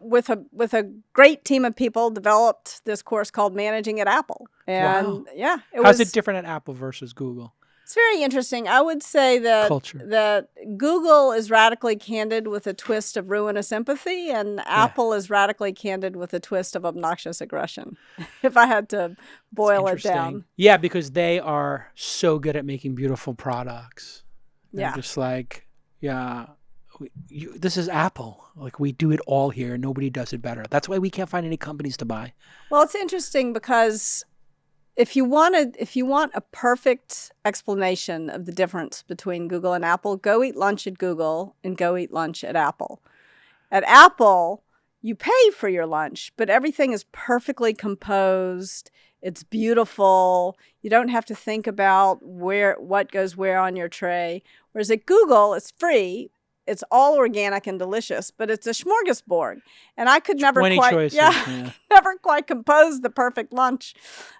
with a great team of people, developed this course called Managing at Apple. And how's it different at Apple versus Google? It's very interesting. I would say that Google is radically candid with a twist of ruinous empathy, and Apple is radically candid with a twist of obnoxious aggression, if I had to boil it down. Yeah, because they are so good at making beautiful products. They're just like, this is Apple. Like, we do it all here. Nobody does it better. That's why we can't find any companies to buy. Well, it's interesting because if you want a perfect explanation of the difference between Google and Apple, go eat lunch at Google and go eat lunch at Apple. At Apple, you pay for your lunch, but everything is perfectly composed. It's beautiful. You don't have to think about what goes where on your tray. Whereas at Google, it's free. It's all organic and delicious, but it's a smorgasbord, and I could never never quite compose the perfect lunch.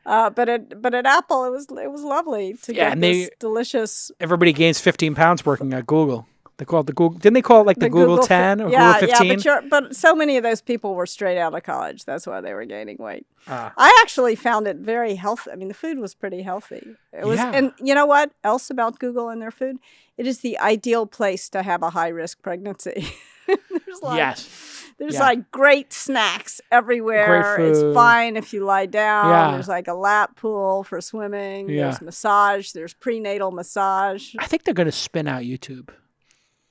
But at Apple, it was lovely to get this delicious. Everybody gains 15 pounds working at Google. They call it the Google. Didn't they call it like the Google 10 or Google 15? Yeah, but so many of those people were straight out of college. That's why they were gaining weight. I actually found it very healthy. I mean, the food was pretty healthy. It was, and you know what else about Google and their food? It is the ideal place to have a high-risk pregnancy. There's like great snacks everywhere. Great food. It's fine if you lie down. There's like a lap pool for swimming. There's massage. There's prenatal massage. I think they're going to spin out YouTube.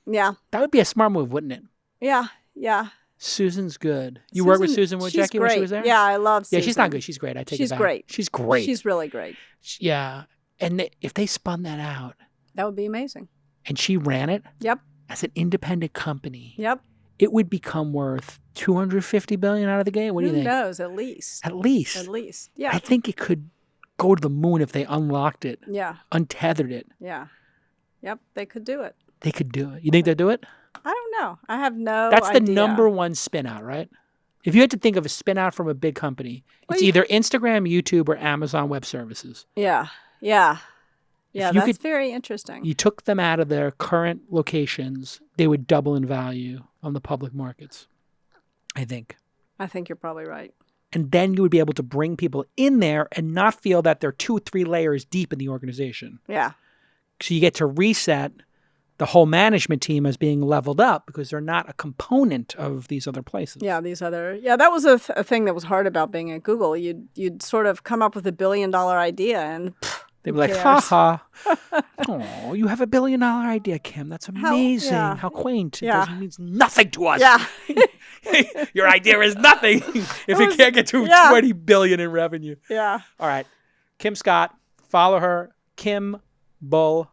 Yeah. That would be a smart move, wouldn't it? Yeah, yeah. Susan's good. You worked with Susan Wojcicki when she was there? Yeah, I love Susan. Yeah, she's not good. She's great. I take it back. She's great. She's really great. Yeah. And if they spun that out. That would be amazing. And she ran it. Yep. As an independent company. Yep. It would become worth $250 billion out of the gate. What do you think? Who knows? At least. At least. At least. Yeah. I think it could go to the moon if they unlocked it. Yeah. Untethered it. Yeah. Yep. They could do it. They could do it. You think they'll do it? I don't know. I have no That's idea. the number one spin out, right? If you had to think of a spin out from a big company, it's either Instagram, YouTube, or Amazon Web Services. Yeah. Yeah. Yeah, that's very interesting. You took them out of their current locations, they would double in value on the public markets, I think. I think you're probably right. And then you would be able to bring people in there and not feel that they're 2 or 3 layers deep in the organization. Yeah. So you get to reset the whole management team as being leveled up because they're not a component of these other places. Yeah, that was a thing that was hard about being at Google. You'd sort of come up with $1 billion idea and They'd be like, ha ha. Oh, you have $1 billion idea, Kim. That's amazing. How quaint. It means nothing to us. Yeah. Your idea is nothing if it can't get to 20 billion in revenue. Yeah. All right. Kim Scott. Follow her. Kim Ball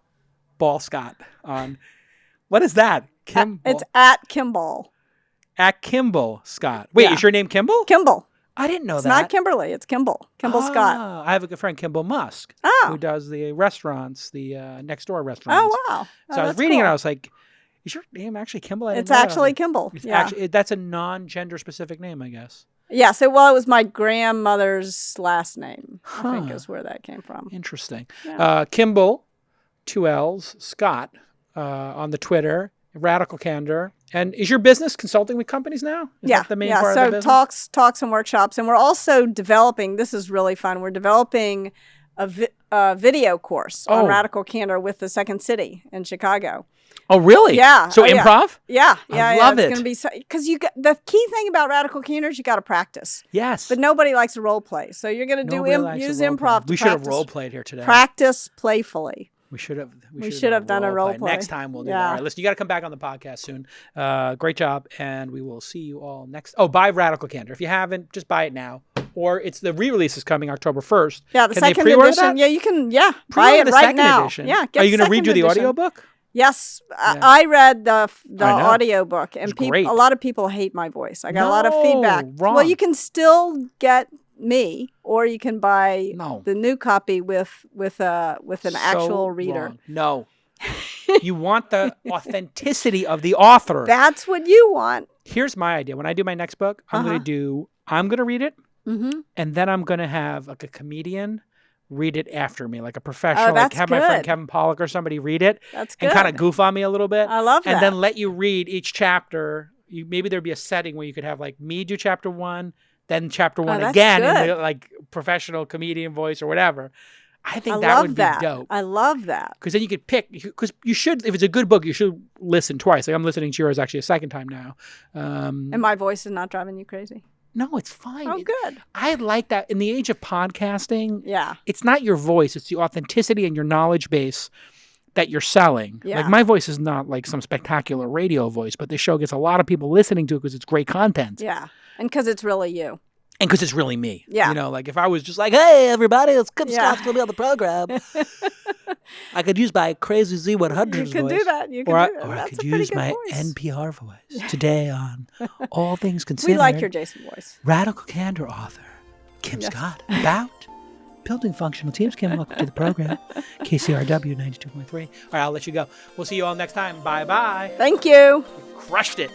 Scott on what is that? It's at Kimball. At Kimball Scott. Wait, is your name Kimball? Kimball. I didn't know that. It's not Kimberly. It's Kimball. Kimball Scott. I have a good friend, Kimball Musk, who does the restaurants, the next door restaurants. Oh, wow. So I was reading it, and I was like, is your name actually Kimball? It's actually Kimball. Actually, that's a non-gender specific name, I guess. Yes. It was my grandmother's last name, I think is where that came from. Interesting. Yeah. Kimball, 2 L's, Scott, on the Twitter, Radical Candor. And is your business consulting with companies now? Is that the main part of the business? Talks and workshops. And we're also developing, this is really fun, we're developing a video course on Radical Candor with the Second City in Chicago. Oh, really? Yeah. So improv? Yeah. I love it. It's going to be because the key thing about Radical Candor is you got to practice. Yes. But nobody likes to role play, so you're going to use improv. We should have role played here today. Practice playfully. We should have done a role play. Next time we'll do that. All right, listen, you got to come back on the podcast soon. Great job, and we will see you all next. Oh, buy Radical Candor. If you haven't, just buy it now. Or it's the re-release is coming October 1st. Yeah, the second edition. That? Yeah, you can. Yeah, buy it right now. Edition. Yeah. Are you going to redo the audiobook? Yes, I read the audiobook, and a lot of people hate my voice. I got a lot of feedback. Wrong. Well, you can still get me, or you can buy the new copy with an actual reader. Wrong. No. You want the authenticity of the author. That's what you want. Here's my idea. When I do my next book, I'm going to read it, and then I'm going to have like a comedian read it after me, like a professional, like have my friend Kevin Pollak or somebody read it. That's good. And kind of goof on me a little bit. I love that. And then let you read each chapter. Maybe there'd be a setting where you could have like me do chapter 1, then chapter 1 again in the, like professional comedian voice or whatever. I think that would be dope. I love that. Because then you could pick, because you should, if it's a good book, you should listen twice. Like I'm listening to yours actually a second time now. And my voice is not driving you crazy? No, it's fine. Oh, good. I like that. In the age of podcasting, yeah, it's not your voice. It's the authenticity and your knowledge base that you're selling. Yeah. Like my voice is not like some spectacular radio voice, but this show gets a lot of people listening to it because it's great content. Yeah, and because it's really you. And because it's really me. Yeah. You know, like if I was just like, hey, everybody, it's Kim Scott's going to be on the program. I could use my crazy Z100's voice. You could do that. Or I could use my NPR voice today on All Things Considered. We like your Jason voice. Radical Candor author, Kim Scott, about building functional teams. Kim, welcome to the program. KCRW 92.3. All right, I'll let you go. We'll see you all next time. Bye-bye. Thank you. You crushed it.